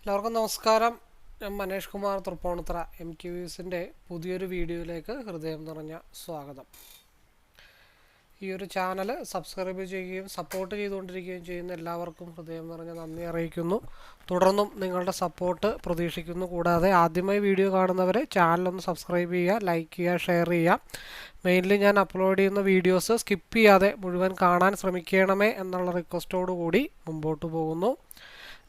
എല്ലാവർക്കും നമസ്കാരം. ഞാൻ മനേഷ് കുമാർ തൃപ്പൂണിത്തറ MTVസിൻ്റെ പുതിയൊരു വീഡിയോയിലേക്ക് ഹൃദയം നിറഞ്ഞ സ്വാഗതം. ഈ ഒരു ചാനൽ സബ്സ്ക്രൈബ് ചെയ്യുകയും സപ്പോർട്ട് ചെയ്തുകൊണ്ടിരിക്കുകയും ചെയ്യുന്ന എല്ലാവർക്കും ഹൃദയം നിറഞ്ഞ നന്ദി അറിയിക്കുന്നു. തുടർന്നും നിങ്ങളുടെ സപ്പോർട്ട് പ്രതീക്ഷിക്കുന്നു. കൂടാതെ ആദ്യമായി വീഡിയോ കാണുന്നവരെ ചാനലൊന്ന് സബ്സ്ക്രൈബ് ചെയ്യുക, ലൈക്ക് ചെയ്യുക, ഷെയർ ചെയ്യുക. മെയിൻലി ഞാൻ അപ്ലോഡ് ചെയ്യുന്ന വീഡിയോസ് സ്കിപ്പ് ചെയ്യാതെ മുഴുവൻ കാണാൻ ശ്രമിക്കണമേ എന്നുള്ള റിക്വസ്റ്റോടു കൂടി മുമ്പോട്ട് പോകുന്നു.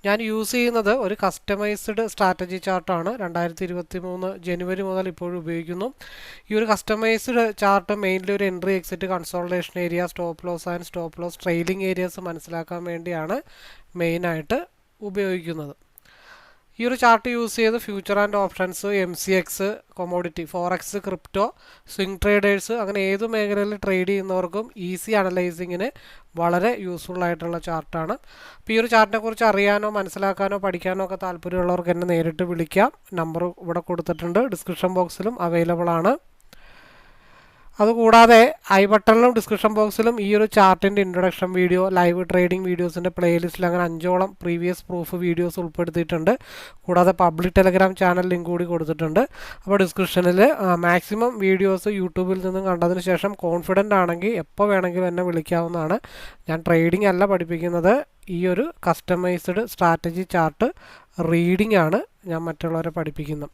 ഞാൻ യൂസ് ചെയ്യുന്നത് ഒരു കസ്റ്റമൈസ്ഡ് സ്ട്രാറ്റജി ചാർട്ടാണ്. 2023 ജനുവരി മുതൽ ഇപ്പോഴും ഉപയോഗിക്കുന്നു. ഈ ഒരു കസ്റ്റമൈസ്ഡ് ചാർട്ട് മെയിൻലി ഒരു entry, exit, consultation area, stop loss and stop loss trailing areas മനസ്സിലാക്കാൻ വേണ്ടിയാണ് മെയിനായിട്ട് ഉപയോഗിക്കുന്നത്. ഈ ഒരു ചാർട്ട് യൂസ് ചെയ്ത് future and options, MCX, commodity, forex, crypto, swing traders അങ്ങനെ ഏത് മേഖലയിൽ ട്രേഡ് ചെയ്യുന്നവർക്കും ഈസി അനലൈസിങ്ങിന് വളരെ യൂസ്ഫുൾ ആയിട്ടുള്ള ചാർട്ടാണ്. അപ്പോൾ ഈ ഒരു ചാർട്ടിനെ കുറിച്ച് അറിയാനോ മനസ്സിലാക്കാനോ പഠിക്കാനോ ഒക്കെ താല്പര്യമുള്ളവർക്ക് എന്നെ നേരിട്ട് വിളിക്കാം. നമ്പർ ഇവിടെ കൊടുത്തിട്ടുണ്ട്, ഡിസ്ക്രിപ്ഷൻ ബോക്സിലും അവൈലബിൾ ആണ്. അതുകൂടാതെ ഐ ബട്ടണിലും ഡിസ്ക്രിപ്ഷൻ ബോക്സിലും ഈ ഒരു ചാർട്ടിൻ്റെ ഇൻട്രൊഡക്ഷൻ വീഡിയോ, ലൈവ് ട്രേഡിംഗ് വീഡിയോസിൻ്റെ പ്ലേലിസ്റ്റിൽ അങ്ങനെ 5ഓളം പ്രീവിയസ് പ്രൂഫ് വീഡിയോസ് ഉൾപ്പെടുത്തിയിട്ടുണ്ട്. കൂടാതെ പബ്ലിക് ടെലഗ്രാം ചാനൽ ലിങ്ക് കൂടി കൊടുത്തിട്ടുണ്ട്. അപ്പോൾ ഡിസ്ക്രിപ്ഷനിൽ മാക്സിമം വീഡിയോസ് യൂട്യൂബിൽ നിന്നും കണ്ടതിന് ശേഷം കോൺഫിഡൻ്റ് ആണെങ്കിൽ എപ്പോൾ വേണമെങ്കിലും എന്നെ വിളിക്കാവുന്നതാണ്. ഞാൻ ട്രേഡിംഗ് അല്ല പഠിപ്പിക്കുന്നത്, ഈ ഒരു കസ്റ്റമൈസ്ഡ് സ്ട്രാറ്റജി ചാർട്ട് റീഡിംഗ് ആണ് ഞാൻ മറ്റുള്ളവരെ പഠിപ്പിക്കുന്നത്.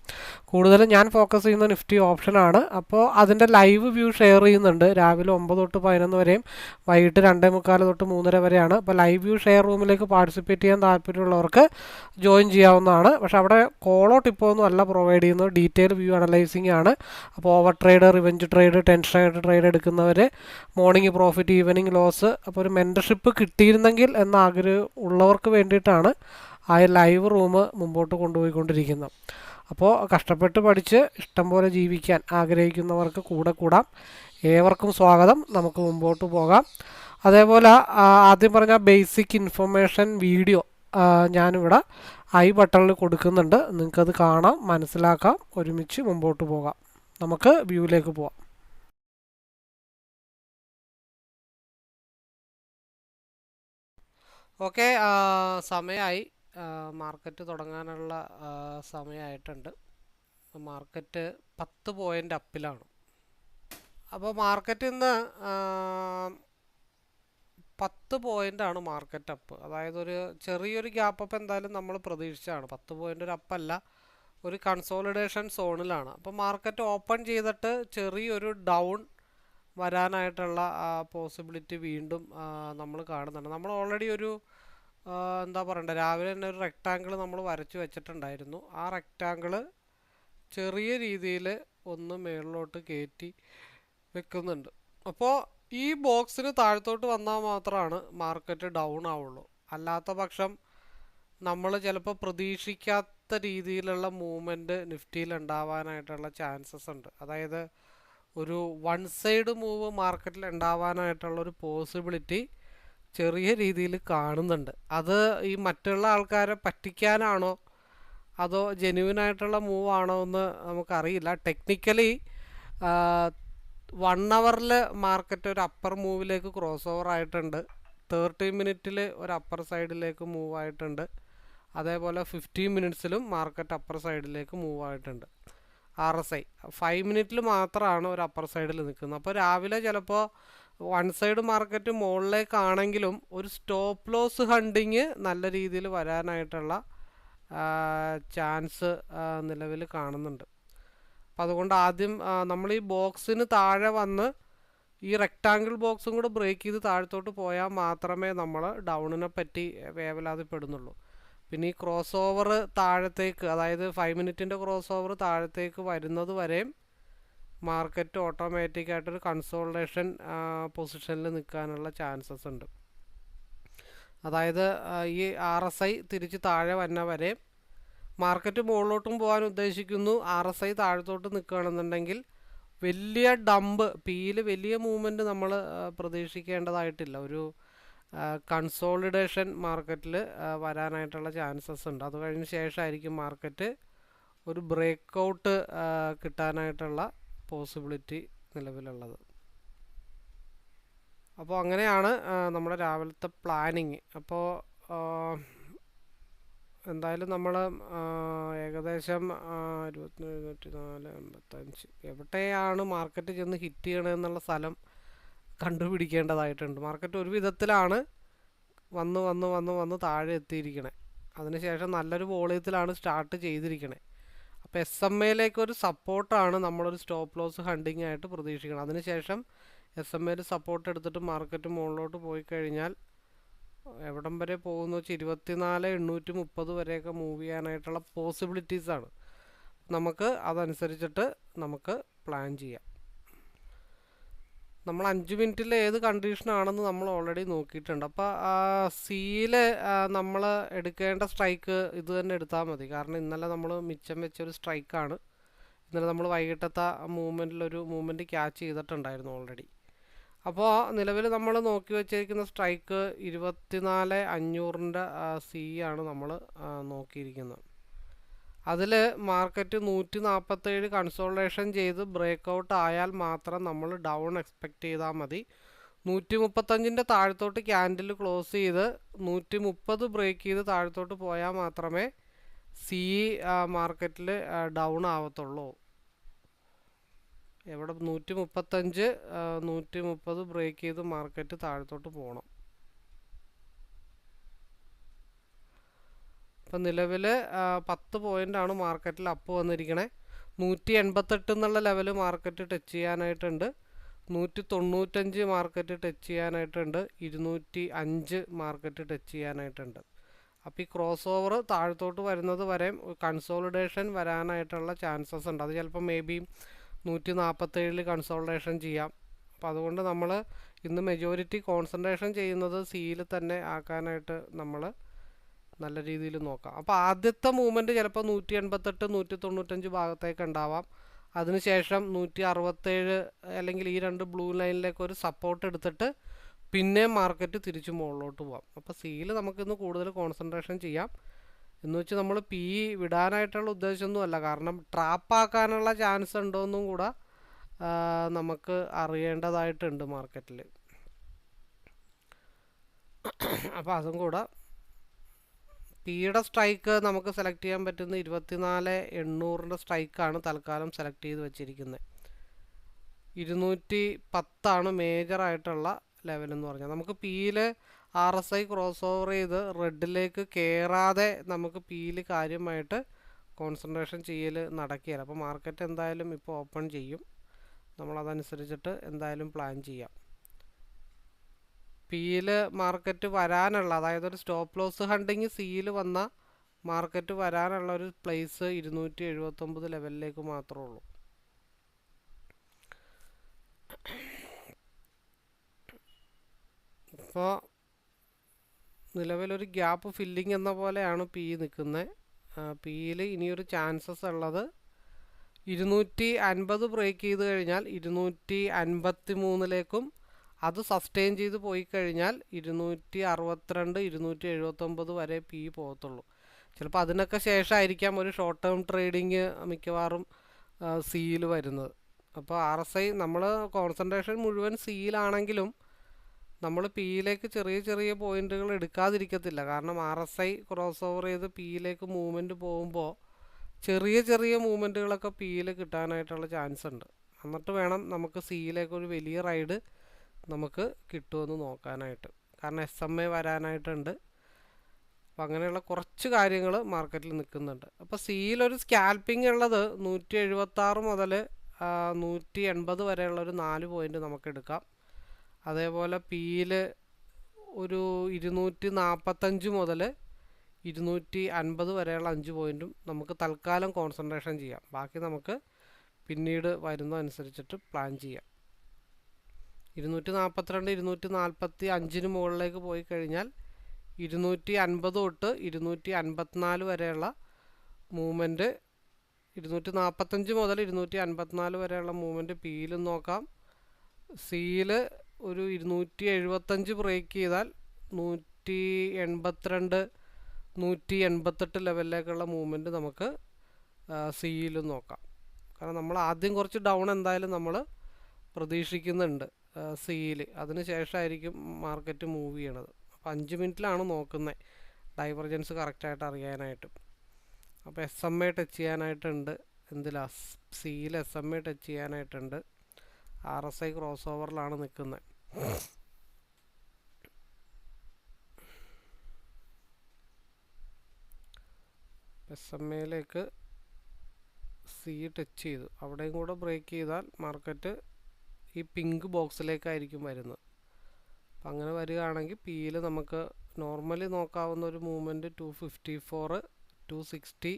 കൂടുതലും ഞാൻ ഫോക്കസ് ചെയ്യുന്ന നിഫ്റ്റി ഓപ്ഷനാണ്. അപ്പോൾ അതിൻ്റെ ലൈവ് വ്യൂ ഷെയർ ചെയ്യുന്നുണ്ട്. രാവിലെ 9 തൊട്ട് 11 വരെയും വൈകിട്ട് 2:45 തൊട്ട് 3:30 വരെയാണ്. അപ്പോൾ ലൈവ് വ്യൂ ഷെയർ റൂമിലേക്ക് പാർട്ടിസിപ്പേറ്റ് ചെയ്യാൻ താല്പര്യമുള്ളവർക്ക് ജോയിൻ ചെയ്യാവുന്നതാണ്. പക്ഷേ അവിടെ കോളോ ടിപ്പോ ഒന്നും അല്ല പ്രൊവൈഡ് ചെയ്യുന്നത്, ഡീറ്റെയിൽ വ്യൂ അനലൈസിങ് ആണ്. അപ്പോൾ over trade, revenge trade, tension ആയിട്ട് ട്രേഡ് എടുക്കുന്നവർ, മോർണിംഗ് പ്രോഫിറ്റ്, ഈവനിങ് ലോസ്, അപ്പോൾ ഒരു മെൻറ്റർഷിപ്പ് കിട്ടിയിരുന്നെങ്കിൽ എന്ന ആഗ്രഹം ഉള്ളവർക്ക് വേണ്ടിയിട്ടാണ് ആ ലൈവ് റൂം മുമ്പോട്ട് കൊണ്ടുപോയിക്കൊണ്ടിരിക്കുന്നത്. അപ്പോൾ കഷ്ടപ്പെട്ട് പഠിച്ച് ഇഷ്ടം പോലെ ജീവിക്കാൻ ആഗ്രഹിക്കുന്നവർക്ക് കൂടെ കൂടാം. ഏവർക്കും സ്വാഗതം. നമുക്ക് മുമ്പോട്ട് പോകാം. അതേപോലെ ആദ്യം പറഞ്ഞ ബേസിക് ഇൻഫർമേഷൻ വീഡിയോ ഞാനിവിടെ ഐ ബട്ടണിൽ കൊടുക്കുന്നുണ്ട്. നിങ്ങൾക്കത് കാണാം, മനസ്സിലാക്കാം, ഒരുമിച്ച് മുമ്പോട്ട് പോകാം. നമുക്ക് വ്യൂവിലേക്ക് പോകാം. ഓക്കെ, സമയമായി. മാർക്കറ്റ് തുടങ്ങാനുള്ള സമയമായിട്ടുണ്ട്. മാർക്കറ്റ് 10 പോയിൻ്റ് അപ്പിലാണ്. അപ്പോൾ മാർക്കറ്റ് ഇന്ന് 10 പോയിൻ്റാണ് മാർക്കറ്റ് അപ്പ്. അതായത് ഒരു ചെറിയൊരു ഗ്യാപ്പ് അപ്പ് എന്തായാലും നമ്മൾ പ്രതീക്ഷിച്ചാണ്. 10 പോയിൻ്റ് ഒരു അപ്പല്ല, ഒരു കൺസോളിഡേഷൻ സോണിലാണ്. അപ്പോൾ മാർക്കറ്റ് ഓപ്പൺ ചെയ്തിട്ട് ചെറിയൊരു ഡൗൺ വരാനായിട്ടുള്ള പോസിബിലിറ്റി വീണ്ടും നമ്മൾ കാണുന്നുണ്ട്. നമ്മൾ ഓൾറെഡി ഒരു എന്താ പറയണ്ടേ, രാവിലെ തന്നെ ഒരു റെക്റ്റാങ്കിൾ നമ്മൾ വരച്ച് വെച്ചിട്ടുണ്ടായിരുന്നു. ആ റെക്റ്റാങ്കിൾ ചെറിയ രീതിയിൽ ഒന്ന് മേളിലോട്ട് കയറ്റി വെക്കുന്നുണ്ട്. അപ്പോൾ ഈ ബോക്സിന് താഴത്തോട്ട് വന്നാൽ മാത്രമാണ് മാർക്കറ്റ് ഡൗൺ ആവുള്ളൂ. അല്ലാത്ത പക്ഷം നമ്മൾ ചിലപ്പോൾ പ്രതീക്ഷിക്കാത്ത രീതിയിലുള്ള മൂവ്മെൻറ്റ് നിഫ്റ്റിയിൽ ഉണ്ടാവാനായിട്ടുള്ള ചാൻസസ് ഉണ്ട്. അതായത് ഒരു വൺ സൈഡ് മൂവ് മാർക്കറ്റിൽ ഉണ്ടാവാനായിട്ടുള്ളൊരു പോസിബിലിറ്റി ചെറിയ രീതിയിൽ കാണുന്നുണ്ട്. അത് ഈ മറ്റുള്ള ആൾക്കാരെ പറ്റിക്കാനാണോ അതോ ജെന്യുവിനായിട്ടുള്ള മൂവ് ആണോ എന്ന് നമുക്കറിയില്ല. ടെക്നിക്കലി 1 അവറിൽ മാർക്കറ്റ് ഒരു അപ്പർ മൂവിലേക്ക് ക്രോസ് ഓവർ ആയിട്ടുണ്ട്. 30 മിനിറ്റിൽ ഒരു അപ്പർ സൈഡിലേക്ക് മൂവ് ആയിട്ടുണ്ട്. അതേപോലെ 15 മിനിറ്റ്സിലും മാർക്കറ്റ് അപ്പർ സൈഡിലേക്ക് മൂവ് ആയിട്ടുണ്ട്. RSI 5 മിനിറ്റിൽ മാത്രമാണ് ഒരു അപ്പർ സൈഡിൽ നിൽക്കുന്നത്. അപ്പോൾ രാവിലെ ചിലപ്പോൾ വൺ സൈഡ് മാർക്കറ്റ് മുകളിലേക്കാണെങ്കിലും ഒരു സ്റ്റോപ്പ് ലോസ് ഹണ്ടിങ് നല്ല രീതിയിൽ വരാനായിട്ടുള്ള ചാൻസ് നിലവിൽ കാണുന്നുണ്ട്. അപ്പം അതുകൊണ്ട് ആദ്യം നമ്മൾ ഈ ബോക്സിന് താഴെ വന്ന് ഈ റെക്റ്റാങ്കിൾ ബോക്സും കൂടെ ബ്രേക്ക് ചെയ്ത് താഴത്തോട്ട് പോയാൽ മാത്രമേ നമ്മൾ ഡൗണിനെ പറ്റി വേവലാതിപ്പെടുന്നുള്ളൂ. പിന്നെ ഈ ക്രോസ് ഓവർ താഴത്തേക്ക്, അതായത് 5 മിനിറ്റിൻ്റെ ക്രോസ് ഓവർ താഴത്തേക്ക് വരുന്നത് വരെയും മാർക്കറ്റ് ഓട്ടോമാറ്റിക്കായിട്ടൊരു കൺസോൾട്ടേഷൻ പൊസിഷനിൽ നിൽക്കാനുള്ള ചാൻസസ് ഉണ്ട്. അതായത് ഈ RSI തിരിച്ച് താഴെ വന്ന വരെ മാർക്കറ്റ് മുകളിലോട്ടും പോകാൻ ഉദ്ദേശിക്കുന്നു. RSI താഴത്തോട്ട് നിൽക്കുകയാണെന്നുണ്ടെങ്കിൽ വലിയ ഡംപ്, പിയിൽ വലിയ മൂവ്മെൻറ്റ് നമ്മൾ പ്രതീക്ഷിക്കേണ്ടതായിട്ടില്ല. ഒരു കൺസോളിഡേഷൻ മാർക്കറ്റിൽ വരാനായിട്ടുള്ള ചാൻസസ് ഉണ്ട്. അത് കഴിഞ്ഞ ശേഷമായിരിക്കും മാർക്കറ്റ് ഒരു ബ്രേക്ക് ഔട്ട് കിട്ടാനായിട്ടുള്ള പോസിബിലിറ്റി നിലവിലുള്ളത്. അപ്പോൾ അങ്ങനെയാണ് നമ്മുടെ രാവിലത്തെ പ്ലാനിങ്. അപ്പോൾ എന്തായാലും നമ്മൾ ഏകദേശം 27,745 എവിടെയാണ് മാർക്കറ്റ് ചെന്ന് ഹിറ്റ് ചെയ്യണമെന്നുള്ള സ്ഥലം കണ്ടുപിടിക്കേണ്ടതായിട്ടുണ്ട്. മാർക്കറ്റ് ഒരു വിധത്തിലാണ് വന്ന് വന്ന് വന്ന് വന്ന് താഴെ എത്തിയിരിക്കണേ. അതിനുശേഷം നല്ലൊരു വോളിയത്തിലാണ് സ്റ്റാർട്ട് ചെയ്തിരിക്കണേ. അപ്പോൾ SMA ഒരു സപ്പോർട്ടാണ് നമ്മളൊരു സ്റ്റോപ്പ് ലോസ് ഹണ്ടിങ് ആയിട്ട് പ്രതീക്ഷിക്കണം. അതിനുശേഷം SMA സപ്പോർട്ട് എടുത്തിട്ട് മാർക്കറ്റ് മുകളിലോട്ട് പോയി കഴിഞ്ഞാൽ എവിടം വരെ പോകുന്നു വെച്ചാൽ 24,830 വരെയൊക്കെ മൂവ് ചെയ്യാനായിട്ടുള്ള പോസിബിലിറ്റീസാണ്. നമുക്ക് അതനുസരിച്ചിട്ട് നമുക്ക് പ്ലാൻ ചെയ്യാം. നമ്മൾ 5 മിനിറ്റിൽ ഏത് കണ്ടീഷനാണെന്ന് നമ്മൾ ഓൾറെഡി നോക്കിയിട്ടുണ്ട്. അപ്പോൾ സിയിൽ നമ്മൾ എടുക്കേണ്ട സ്ട്രൈക്ക് ഇത് തന്നെ എടുത്താൽ മതി. കാരണം ഇന്നലെ നമ്മൾ മിച്ചം വെച്ചൊരു സ്ട്രൈക്കാണ്. ഇന്നലെ നമ്മൾ വൈകിട്ടത്തെ മൂവ്മെൻറ്റിലൊരു മൂവ്മെൻറ്റ് ക്യാച്ച് ചെയ്തിട്ടുണ്ടായിരുന്നു ഓൾറെഡി. അപ്പോൾ നിലവിൽ നമ്മൾ നോക്കി വെച്ചിരിക്കുന്ന സ്ട്രൈക്ക് 24,500 സി ആണ് നമ്മൾ നോക്കിയിരിക്കുന്നത്. അതിൽ മാർക്കറ്റ് 147 കൺസോൾട്ടേഷൻ ചെയ്ത് ബ്രേക്കൗട്ട് ആയാൽ മാത്രം നമ്മൾ ഡൗൺ എക്സ്പെക്റ്റ് ചെയ്താൽ മതി. 135 താഴത്തോട്ട് ക്യാൻഡിൽ ക്ലോസ് ചെയ്ത് 130 ബ്രേക്ക് ചെയ്ത് താഴത്തോട്ട് പോയാൽ മാത്രമേ സി മാർക്കറ്റിൽ ഡൗൺ ആവത്തുള്ളൂ. എവിടെ 135 130 ബ്രേക്ക് ചെയ്ത് മാർക്കറ്റ് താഴത്തോട്ട് പോകണം. ഇപ്പം നിലവിൽ 10 പോയിൻ്റാണ് മാർക്കറ്റിൽ അപ്പ് വന്നിരിക്കണേ. 188 എന്നുള്ള ലെവൽ മാർക്കറ്റ് ടച്ച് ചെയ്യാനായിട്ടുണ്ട്. 195 മാർക്കറ്റ് ടച്ച് ചെയ്യാനായിട്ടുണ്ട്. 205 മാർക്കറ്റ് ടച്ച് ചെയ്യാനായിട്ടുണ്ട്. അപ്പോൾ ഈ ക്രോസ് ഓവർ താഴത്തോട്ട് വരുന്നത് വരെ കൺസോളിഡേഷൻ വരാനായിട്ടുള്ള ചാൻസസ് ഉണ്ട്. അത് ചിലപ്പോൾ മേ ബി 147 കൺസോളിഡേഷൻ ചെയ്യാം. അപ്പോൾ അതുകൊണ്ട് നമ്മൾ ഇന്ന് മെജോറിറ്റി കോൺസെൻട്രേഷൻ ചെയ്യുന്നത് സിയിൽ തന്നെ ആക്കാനായിട്ട് നമ്മൾ നല്ല രീതിയിൽ നോക്കാം. അപ്പോൾ ആദ്യത്തെ മൂവ്മെൻറ്റ് ചിലപ്പോൾ 188 195 ഭാഗത്തേക്ക് ഉണ്ടാവാം. അതിനുശേഷം 167 അല്ലെങ്കിൽ ഈ രണ്ട് ബ്ലൂ ലൈനിലേക്ക് ഒരു സപ്പോർട്ട് എടുത്തിട്ട് പിന്നെ മാർക്കറ്റ് തിരിച്ച് മുകളിലോട്ട് പോകാം. അപ്പോൾ സിയിൽ നമുക്കിന്ന് കൂടുതൽ കോൺസെൻട്രേഷൻ ചെയ്യാം. എന്ന് വെച്ച് നമ്മൾ പി വിടാനായിട്ടുള്ള ഉദ്ദേശമൊന്നുമല്ല. കാരണം ട്രാപ്പാക്കാനുള്ള ചാൻസ് ഉണ്ടോയെന്നും കൂടെ നമുക്ക് അറിയേണ്ടതായിട്ടുണ്ട് മാർക്കറ്റിൽ. അപ്പോൾ അതും കൂടെ പിയുടെ സ്ട്രൈക്ക് നമുക്ക് സെലക്ട് ചെയ്യാൻ പറ്റുന്ന 24,800 സ്ട്രൈക്കാണ് തൽക്കാലം സെലക്ട് ചെയ്ത് വെച്ചിരിക്കുന്നത്. 210 മേജറായിട്ടുള്ള ലെവൽ എന്ന് പറഞ്ഞാൽ നമുക്ക് പിയിൽ RSI ക്രോസ് ഓവർ ചെയ്ത് റെഡിലേക്ക് കയറാതെ നമുക്ക് പിയിൽ കാര്യമായിട്ട് കോൺസെൻട്രേഷൻ ചെയ്യൽ നടക്കുകയില്ല. അപ്പോൾ മാർക്കറ്റ് എന്തായാലും ഇപ്പോൾ ഓപ്പൺ ചെയ്യും. നമ്മളതനുസരിച്ചിട്ട് എന്തായാലും പ്ലാൻ ചെയ്യാം. പിയിൽ മാർക്കറ്റ് വരാനുള്ള, അതായത് ഒരു സ്റ്റോപ്പ് ലോസ് ഹണ്ടിങ് സിയിൽ വന്ന മാർക്കറ്റ് വരാനുള്ള ഒരു പ്ലേസ് 279 ലെവലിലേക്ക് മാത്രമേ ഉള്ളൂ. ഇപ്പോൾ നിലവിലൊരു ഗ്യാപ്പ് ഫില്ലിംഗ് എന്ന പോലെയാണ് പി നിൽക്കുന്നത്. പിയിൽ ഇനിയൊരു ചാൻസസ് ഉള്ളത് 250 ബ്രേക്ക് ചെയ്ത് കഴിഞ്ഞാൽ 253ലേക്കും അത് സസ്റ്റെയിൻ ചെയ്ത് പോയി കഴിഞ്ഞാൽ 262 279 വരെ പി പോകത്തുള്ളൂ. ചിലപ്പോൾ അതിനൊക്കെ ശേഷമായിരിക്കാം ഒരു ഷോർട്ട് ടേം ട്രേഡിങ് മിക്കവാറും സിയിൽ വരുന്നത്. അപ്പോൾ RSI നമ്മൾ കോൺസെൻട്രേഷൻ മുഴുവൻ സിയിലാണെങ്കിലും നമ്മൾ പിയിലേക്ക് ചെറിയ ചെറിയ പോയിന്റുകൾ എടുക്കാതിരിക്കത്തില്ല. കാരണം RSI ക്രോസ് ഓവർ ചെയ്ത് പിയിലേക്ക് മൂവ്മെൻറ്റ് പോകുമ്പോൾ ചെറിയ ചെറിയ മൂവ്മെൻറ്റുകളൊക്കെ പിയിൽ കിട്ടാനായിട്ടുള്ള ചാൻസ് ഉണ്ട്. എന്നിട്ട് വേണം നമുക്ക് സിയിലേക്ക് ഒരു വലിയ റൈഡ് നമുക്ക് കിട്ടുമെന്ന് നോക്കാനായിട്ട്. കാരണം SMA വരാനായിട്ടുണ്ട്. അപ്പം അങ്ങനെയുള്ള കുറച്ച് കാര്യങ്ങൾ മാർക്കറ്റിൽ നിൽക്കുന്നുണ്ട്. അപ്പോൾ സിയിലൊരു സ്കാൽപ്പിംഗ് ഉള്ളത് 176 മുതൽ 180 വരെയുള്ളൊരു 4 പോയിൻ്റ് നമുക്ക് എടുക്കാം. അതേപോലെ പിയിൽ ഒരു 245 മുതൽ 250 വരെയുള്ള 5 പോയിൻറ്റും നമുക്ക് തൽക്കാലം കോൺസെൻട്രേഷൻ ചെയ്യാം. ബാക്കി നമുക്ക് പിന്നീട് വരുന്നതനുസരിച്ചിട്ട് പ്ലാൻ ചെയ്യാം. 242 245 മുകളിലേക്ക് പോയി കഴിഞ്ഞാൽ 250 തൊട്ട് 254 വരെയുള്ള മൂവ്മെൻറ്റ്, 245 മുതൽ 254 വരെയുള്ള മൂവ്മെൻറ്റ് പിയിലും നോക്കാം. സിയിൽ ഒരു 275 ബ്രേക്ക് ചെയ്താൽ 182 188 ലെവലിലേക്കുള്ള മൂവ്മെൻറ്റ് നമുക്ക് സിയിലും നോക്കാം. കാരണം നമ്മൾ ആദ്യം കുറച്ച് ഡൗൺ എന്തായാലും നമ്മൾ പ്രതീക്ഷിക്കുന്നുണ്ട് സിയിൽ. അതിന് ശേഷമായിരിക്കും മാർക്കറ്റ് മൂവ് ചെയ്യണത്. അപ്പോൾ 5 മിനിറ്റിലാണ് നോക്കുന്നത്. ഡൈവർജൻസ് കറക്റ്റായിട്ട് അറിയാനായിട്ടും. അപ്പോൾ SMA ടച്ച് ചെയ്യാനായിട്ടുണ്ട്. എന്തിലാ? സിയിൽ SMA ടച്ച് ചെയ്യാനായിട്ടുണ്ട്. RSI ക്രോസ് ഓവറിലാണ് നിൽക്കുന്നത്. SMAയിലേക്ക് സി ടച്ച് ചെയ്തു. അവിടെയും കൂടെ ബ്രേക്ക് ചെയ്താൽ മാർക്കറ്റ് ഈ പിങ്ക് ബോക്സിലേക്കായിരിക്കും വരുന്നത്. അപ്പം അങ്ങനെ വരികയാണെങ്കിൽ പിയിൽ നമുക്ക് നോർമലി നോക്കാവുന്ന ഒരു മൂവ്മെൻറ്റ് 254, 260,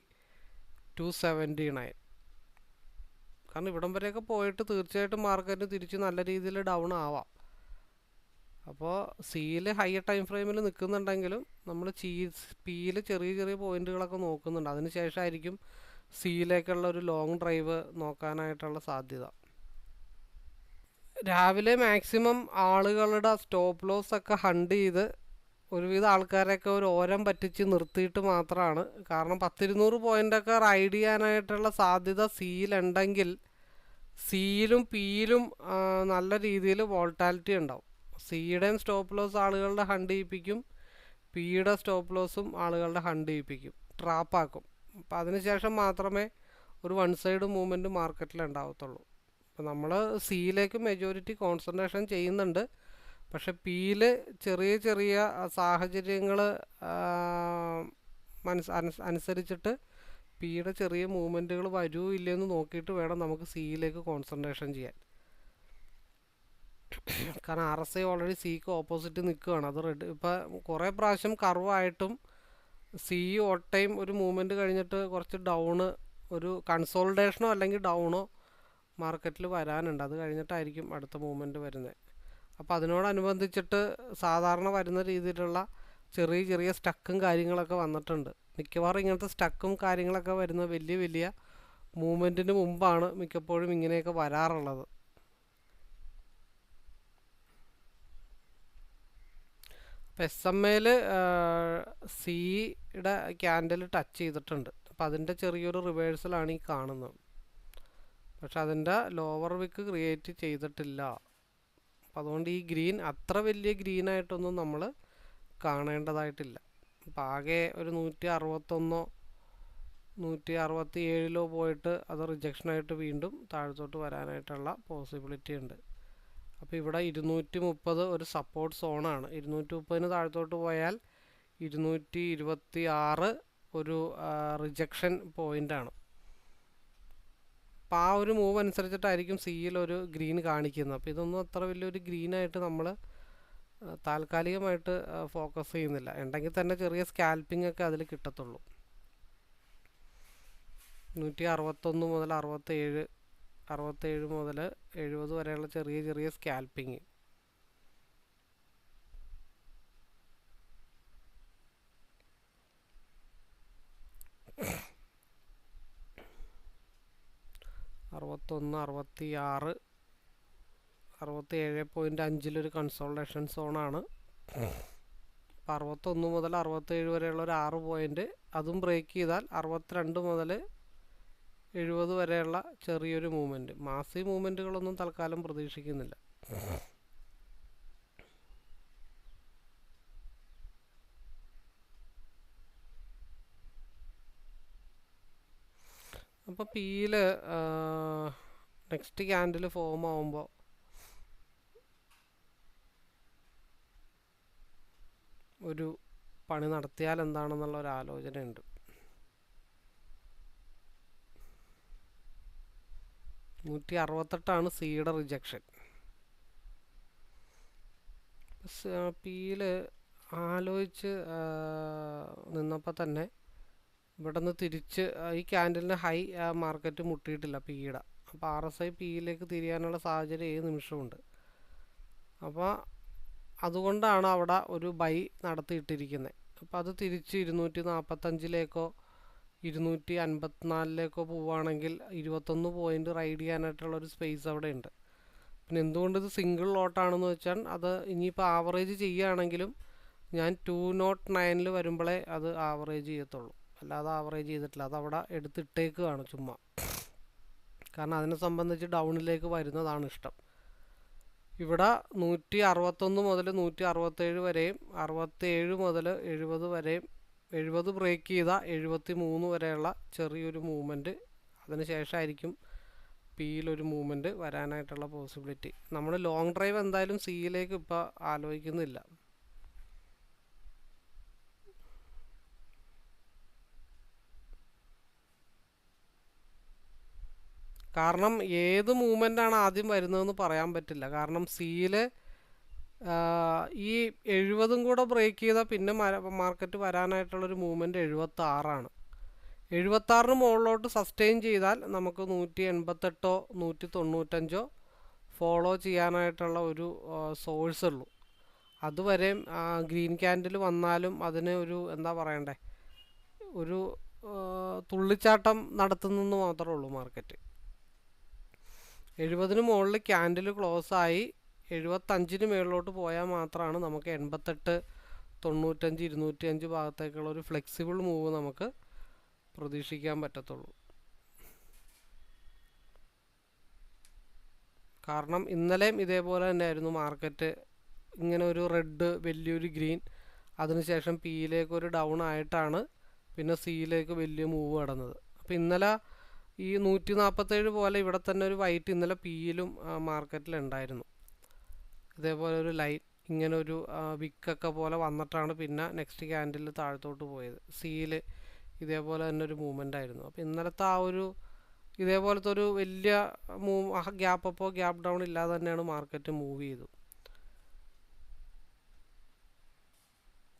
279. കാരണം ഇവിടം വരെയൊക്കെ പോയിട്ട് തീർച്ചയായിട്ടും മാർക്കറ്റ് തിരിച്ച് നല്ല രീതിയിൽ ഡൗൺ ആവാം. അപ്പോൾ സിയിൽ ഹയർ ടൈം ഫ്രെയിമിൽ നിൽക്കുന്നുണ്ടെങ്കിലും നമ്മൾ പിയിൽ ചെറിയ ചെറിയ പോയിന്റുകളൊക്കെ നോക്കുന്നുണ്ട്. അതിന് ശേഷമായിരിക്കും സിയിലേക്കുള്ള ഒരു ലോങ് ഡ്രൈവ് നോക്കാനായിട്ടുള്ള സാധ്യത. രാവിലെ മാക്സിമം ആളുകളുടെ സ്റ്റോപ്പ് ലോസ് ഒക്കെ ഹണ്ട് ചെയ്ത് ഒരുവിധ ആൾക്കാരെയൊക്കെ ഒരു ഓരം പറ്റിച്ച് നിർത്തിയിട്ട് മാത്രമാണ്. കാരണം 10-200 പോയിൻ്റൊക്കെ റൈഡ് ചെയ്യാനായിട്ടുള്ള സാധ്യത സിയിലുണ്ടെങ്കിൽ സിയിലും പിയിലും നല്ല രീതിയിൽ വോൾട്ടാലിറ്റി ഉണ്ടാവും. സിയുടെയും സ്റ്റോപ്പ് ലോസ് ആളുകളുടെ ഹണ്ട് ചെയ്യിപ്പിക്കും, പിയുടെ സ്റ്റോപ്പ് ലോസും ആളുകളുടെ ഹണ്ട് ചെയ്യിപ്പിക്കും, ട്രാപ്പാക്കും. അപ്പോൾ അതിനുശേഷം മാത്രമേ ഒരു വൺ സൈഡ് മൂവ്മെൻറ്റ് മാർക്കറ്റിൽ ഉണ്ടാവത്തുള്ളൂ. അപ്പോൾ നമ്മൾ സിയിലേക്ക് മെജോറിറ്റി കോൺസെൻട്രേഷൻ ചെയ്യുന്നുണ്ട്. പക്ഷെ പിയിൽ ചെറിയ ചെറിയ സാഹചര്യങ്ങൾ അനുസരിച്ചിട്ട് പിയുടെ ചെറിയ മൂവ്മെൻറ്റുകൾ വരുമോ ഇല്ലയെന്ന് നോക്കിയിട്ട് വേണം നമുക്ക് സിയിലേക്ക് കോൺസെൻട്രേഷൻ ചെയ്യാൻ. കാരണം RSI ഓൾറെഡി സിക്ക് ഓപ്പോസിറ്റ് നിൽക്കുകയാണ്. അത് ഇപ്പം കുറേ പ്രാവശ്യം കർവായിട്ടും സി ഒട്ടയും ഒരു മൂവ്മെൻറ്റ് കഴിഞ്ഞിട്ട് കുറച്ച് ഡൗണ്, ഒരു കൺസോൾട്ടേഷനോ അല്ലെങ്കിൽ ഡൗണോ മാർക്കറ്റിൽ വരാനുണ്ട്. അത് കഴിഞ്ഞിട്ടായിരിക്കും അടുത്ത മൂവ്മെൻറ്റ് വരുന്നത്. അപ്പോൾ അതിനോടനുബന്ധിച്ചിട്ട് സാധാരണ വരുന്ന രീതിയിലുള്ള ചെറിയ ചെറിയ സ്റ്റക്കും കാര്യങ്ങളൊക്കെ വന്നിട്ടുണ്ട്. മിക്കവാറും ഇങ്ങനത്തെ സ്റ്റക്കും കാര്യങ്ങളൊക്കെ വരുന്ന വലിയ വലിയ മൂവ്മെൻറ്റിന് മുമ്പാണ് മിക്കപ്പോഴും ഇങ്ങനെയൊക്കെ വരാറുള്ളത്. അപ്പോൾ SMAയിൽ സിയുടെ ക്യാൻഡിൽ ടച്ച് ചെയ്തിട്ടുണ്ട്. അപ്പോൾ അതിൻ്റെ ചെറിയൊരു റിവേഴ്സലാണ് ഈ കാണുന്നത്. പക്ഷെ അതിൻ്റെ ലോവർ വിക്ക് ക്രിയേറ്റ് ചെയ്തിട്ടില്ല. അപ്പോൾ അതുകൊണ്ട് ഈ ഗ്രീൻ അത്ര വലിയ ഗ്രീനായിട്ടൊന്നും നമ്മൾ കാണേണ്ടതായിട്ടില്ല. അപ്പോൾ ആകെ ഒരു 161, 167 പോയിട്ട് അത് റിജക്ഷനായിട്ട് വീണ്ടും താഴത്തോട്ട് വരാനായിട്ടുള്ള പോസിബിലിറ്റി ഉണ്ട്. അപ്പോൾ ഇവിടെ 230 ഒരു സപ്പോർട്ട് സോണാണ്. 230 താഴത്തോട്ട് പോയാൽ 226 ഒരു റിജക്ഷൻ പോയിൻ്റാണ്. അപ്പോൾ ആ ഒരു മൂവ് അനുസരിച്ചിട്ടായിരിക്കും സിയിൽ ഒരു ഗ്രീൻ കാണിക്കുന്നത്. അപ്പോൾ ഇതൊന്നും അത്ര വലിയൊരു ഗ്രീനായിട്ട് നമ്മൾ താൽക്കാലികമായിട്ട് ഫോക്കസ് ചെയ്യുന്നില്ല. ഉണ്ടെങ്കിൽ തന്നെ ചെറിയ സ്കാൽപ്പിംഗ് ഒക്കെ അതിൽ കിട്ടത്തുള്ളൂ. 161 മുതൽ 67, 67 മുതൽ 70 വരെയുള്ള ചെറിയ ചെറിയ സ്കാൽപ്പിങ്. അറുപത്തൊന്ന്, 66, 67.5 കൺസോൾട്ടേഷൻ സോണാണ്. 61 മുതൽ 67 വരെയുള്ള ഒരു 6 പോയിൻ്റ്, അതും ബ്രേക്ക് ചെയ്താൽ 62 മുതൽ 70 വരെയുള്ള ചെറിയൊരു മൂവ്മെൻറ്റ്. മാസീവ് മൂവ്മെൻറ്റുകളൊന്നും തൽക്കാലം പ്രതീക്ഷിക്കുന്നില്ല. അപ്പോൾ പിയിൽ നെക്സ്റ്റ് ക്യാൻഡിൽ ഫോം ആവുമ്പോൾ ഒരു പണി നടത്തിയാൽ എന്താണെന്നുള്ള ഒരു ആലോചനയുണ്ട്. 168 സിയുടെ റിജക്ഷൻ. പിയിൽ ആലോചിച്ച് നിന്നപ്പോൾ തന്നെ ഇവിടെ നിന്ന് തിരിച്ച് ഈ ക്യാൻഡലിന് ഹൈ മാർക്കറ്റ് മുട്ടിയിട്ടില്ല പിയുടെ. അപ്പോൾ RSI പിയിലേക്ക് തിരിയാനുള്ള സാഹചര്യം ഏത് നിമിഷമുണ്ട്. അപ്പോൾ അതുകൊണ്ടാണ് അവിടെ ഒരു ബൈ നടത്തിയിട്ടിരിക്കുന്നത്. അപ്പോൾ അത് തിരിച്ച് 245 254 പോവുകയാണെങ്കിൽ 21 പോയിൻ്റ് റൈഡ് ചെയ്യാനായിട്ടുള്ളൊരു സ്പേസ് അവിടെ ഉണ്ട്. പിന്നെ എന്തുകൊണ്ട് ഇത് സിംഗിൾ ലോട്ടാണെന്ന് വെച്ചാൽ അത് ഇനിയിപ്പോൾ ആവറേജ് ചെയ്യുകയാണെങ്കിലും ഞാൻ 209 വരുമ്പോഴേ അത് ആവറേജ് ചെയ്യത്തുള്ളൂ. അല്ലാതെ ആവറേജ് ചെയ്തിട്ടില്ല. അതവിടെ എടുത്തിട്ടേക്കുകയാണ് ചുമ്മാ. കാരണം അതിനെ സംബന്ധിച്ച് ഡൗണിലേക്ക് വരുന്നതാണ് ഇഷ്ടം. ഇവിടെ 161 മുതൽ 167 വരെയും 67 മുതൽ 70 വരെയും 70 ബ്രേക്ക് ചെയ്ത 73 വരെയുള്ള ചെറിയൊരു മൂവ്മെൻറ്റ്, അതിനുശേഷമായിരിക്കും പിയിലൊരു മൂവ്മെൻറ്റ് വരാനായിട്ടുള്ള പോസിബിലിറ്റി. നമ്മൾ ലോങ് ഡ്രൈവ് എന്തായാലും സിയിലേക്ക് ഇപ്പോൾ ആലോചിക്കുന്നില്ല. കാരണം ഏത് മൂവ്മെൻ്റാണ് ആദ്യം വരുന്നതെന്ന് പറയാൻ പറ്റില്ല. കാരണം സിയിൽ ഈ 70 കൂടെ ബ്രേക്ക് ചെയ്താൽ പിന്നെ മാർക്കറ്റ് വരാനായിട്ടുള്ളൊരു മൂവ്മെൻറ്റ് 76ആണ്. 76 മുകളിലോട്ട് സസ്റ്റെയിൻ ചെയ്താൽ നമുക്ക് 188 195 ഫോളോ ചെയ്യാനായിട്ടുള്ള ഒരു സോഴ്സ് ഉള്ളൂ. അതുവരെയും ഗ്രീൻ ക്യാൻഡിൽ വന്നാലും അതിന് ഒരു എന്താ പറയണ്ടേ, ഒരു തുള്ളിച്ചാട്ടം നടത്തുന്നെന്ന് മാത്രമേ ഉള്ളൂ മാർക്കറ്റ്. 70 മുകളിൽ ക്യാൻഡിൽ ക്ലോസ് ആയി 75 മുകളിലോട്ട് പോയാൽ മാത്രമാണ് നമുക്ക് 88 95 205 ഭാഗത്തേക്കുള്ള ഒരു ഫ്ലെക്സിബിൾ മൂവ് നമുക്ക് പ്രതീക്ഷിക്കാൻ പറ്റത്തുള്ളൂ. കാരണം ഇന്നലെയും ഇതേപോലെ തന്നെയായിരുന്നു മാർക്കറ്റ്. ഇങ്ങനെ ഒരു റെഡ്, വലിയൊരു ഗ്രീൻ, അതിനുശേഷം പിയിലേക്കൊരു ഡൗൺ ആയിട്ടാണ് പിന്നെ സിയിലേക്ക് വലിയ മൂവ് കടന്നത്. അപ്പോൾ ഇന്നലെ ഈ 147 പോലെ ഇവിടെ തന്നെ ഒരു വൈറ്റ് ഇന്നലെ പിയിലും മാർക്കറ്റിലുണ്ടായിരുന്നു. ഇതേപോലെ ഒരു ലൈൻ ഇങ്ങനെ ഒരു വിക്കൊക്കെ പോലെ വന്നിട്ടാണ് പിന്നെ നെക്സ്റ്റ് ക്യാൻഡിൽ താഴത്തോട്ട് പോയത്. സിയിൽ ഇതേപോലെ തന്നെ ഒരു മൂവ്മെൻ്റ് ആയിരുന്നു. അപ്പോൾ ഇന്നലത്തെ ആ ഒരു ഇതേപോലത്തെ ഒരു വലിയ ഗ്യാപ്പ് അപ്പോ ഗ്യാപ്പ് ഡൗൺ ഇല്ലാതെ തന്നെയാണ് മാർക്കറ്റ് മൂവ് ചെയ്തു.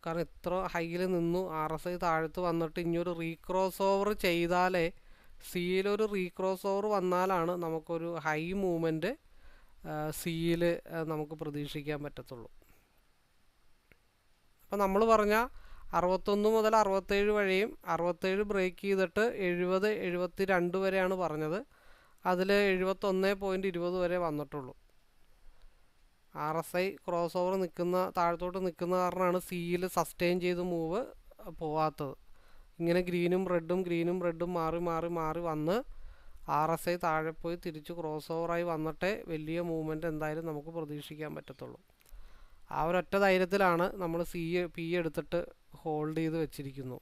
കാരണം ഇത്ര ഹൈയിൽ നിന്നു RSI താഴത്ത് വന്നിട്ട് ഇനിയൊരു റീക്രോസ് ഓവർ ചെയ്താലേ, സിയിലൊരു റീക്രോസ് ഓവർ വന്നാലാണ് നമുക്കൊരു ഹൈ മൂവ്മെൻറ്റ് സിയിൽ നമുക്ക് പ്രതീക്ഷിക്കാൻ പറ്റത്തുള്ളൂ. അപ്പോൾ നമ്മൾ പറഞ്ഞ 61 മുതൽ 67 വരെയും 67 ബ്രേക്ക് ചെയ്തിട്ട് 70 72 വരെയാണ് പറഞ്ഞത്. അതിൽ 71.20 വരെ വന്നിട്ടുള്ളൂ. RSI ക്രോസ് ഓവർ താഴത്തോട്ട് നിൽക്കുന്ന കാരണമാണ് സിയിൽ സസ്റ്റെയിൻ ചെയ്ത് മൂവ് പോവാത്തത്. ഇങ്ങനെ ഗ്രീനും റെഡും മാറി വന്ന് RSI താഴെ പോയി തിരിച്ച് ക്രോസ് ഓവറായി വന്നിട്ടേ വലിയ മൂവ്മെൻറ്റ് എന്തായാലും നമുക്ക് പ്രതീക്ഷിക്കാൻ പറ്റത്തുള്ളൂ. ആ ഒരൊറ്റ ധൈര്യത്തിലാണ് നമ്മൾ പി എടുത്തിട്ട് ഹോൾഡ് ചെയ്ത് വെച്ചിരിക്കുന്നു.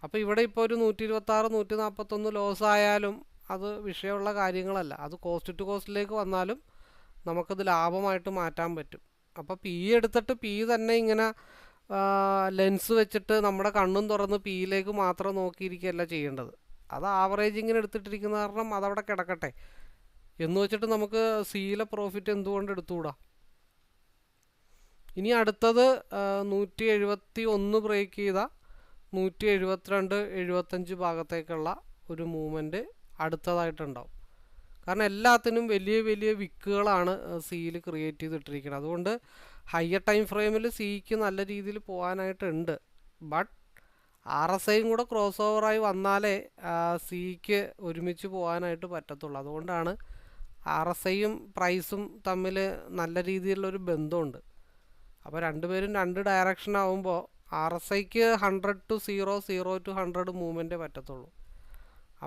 അപ്പോൾ ഇവിടെ ഇപ്പോൾ ഒരു 126 141 ലോസ് ആയാലും അത് വിഷയമുള്ള കാര്യങ്ങളല്ല. അത് കോസ്റ്റ് ടു കോസ്റ്റിലേക്ക് വന്നാലും നമുക്കത് ലാഭമായിട്ട് മാറ്റാൻ പറ്റും. അപ്പോൾ പി എടുത്തിട്ട് പി തന്നെ ഇങ്ങനെ ലെൻസ് വെച്ചിട്ട് നമ്മുടെ കണ്ണും തുറന്ന് പിയിലേക്ക് മാത്രം നോക്കിയിരിക്കുകയല്ല ചെയ്യേണ്ടത്. അത് ആവറേജ് ഇങ്ങനെ എടുത്തിട്ടിരിക്കുന്ന കാരണം അതവിടെ കിടക്കട്ടെ എന്ന് വെച്ചിട്ട് നമുക്ക് സിയിലെ പ്രോഫിറ്റ് എന്തുകൊണ്ട് എടുത്തുകൂടാ. ഇനി അടുത്തത് 171 ബ്രേക്ക് ചെയ്ത 172 75 ഭാഗത്തേക്കുള്ള ഒരു മൂവ്മെൻറ്റ് അടുത്തതായിട്ടുണ്ടാവും. കാരണം എല്ലാത്തിനും വലിയ വിക്കുകളാണ് സിയിൽ ക്രിയേറ്റ് ചെയ്തിട്ടിരിക്കുന്നത്. അതുകൊണ്ട് ഹയർ ടൈം ഫ്രെയിമിൽ സിക്ക് നല്ല രീതിയിൽ പോകാനായിട്ടുണ്ട്. ബട്ട് RSIയും കൂടെ ക്രോസ് ഓവറായി വന്നാലേ സിക്ക് ഒരുമിച്ച് പോകാനായിട്ട് പറ്റത്തുള്ളൂ. അതുകൊണ്ടാണ് RSIയും പ്രൈസും തമ്മിൽ നല്ല രീതിയിലുള്ളൊരു ബന്ധമുണ്ട്. അപ്പോൾ രണ്ടുപേരും രണ്ട് ഡയറക്ഷൻ ആകുമ്പോൾ RSIക്ക് 100 to 0 0 to 100 മൂവ്മെൻറ്റേ പറ്റത്തുള്ളൂ.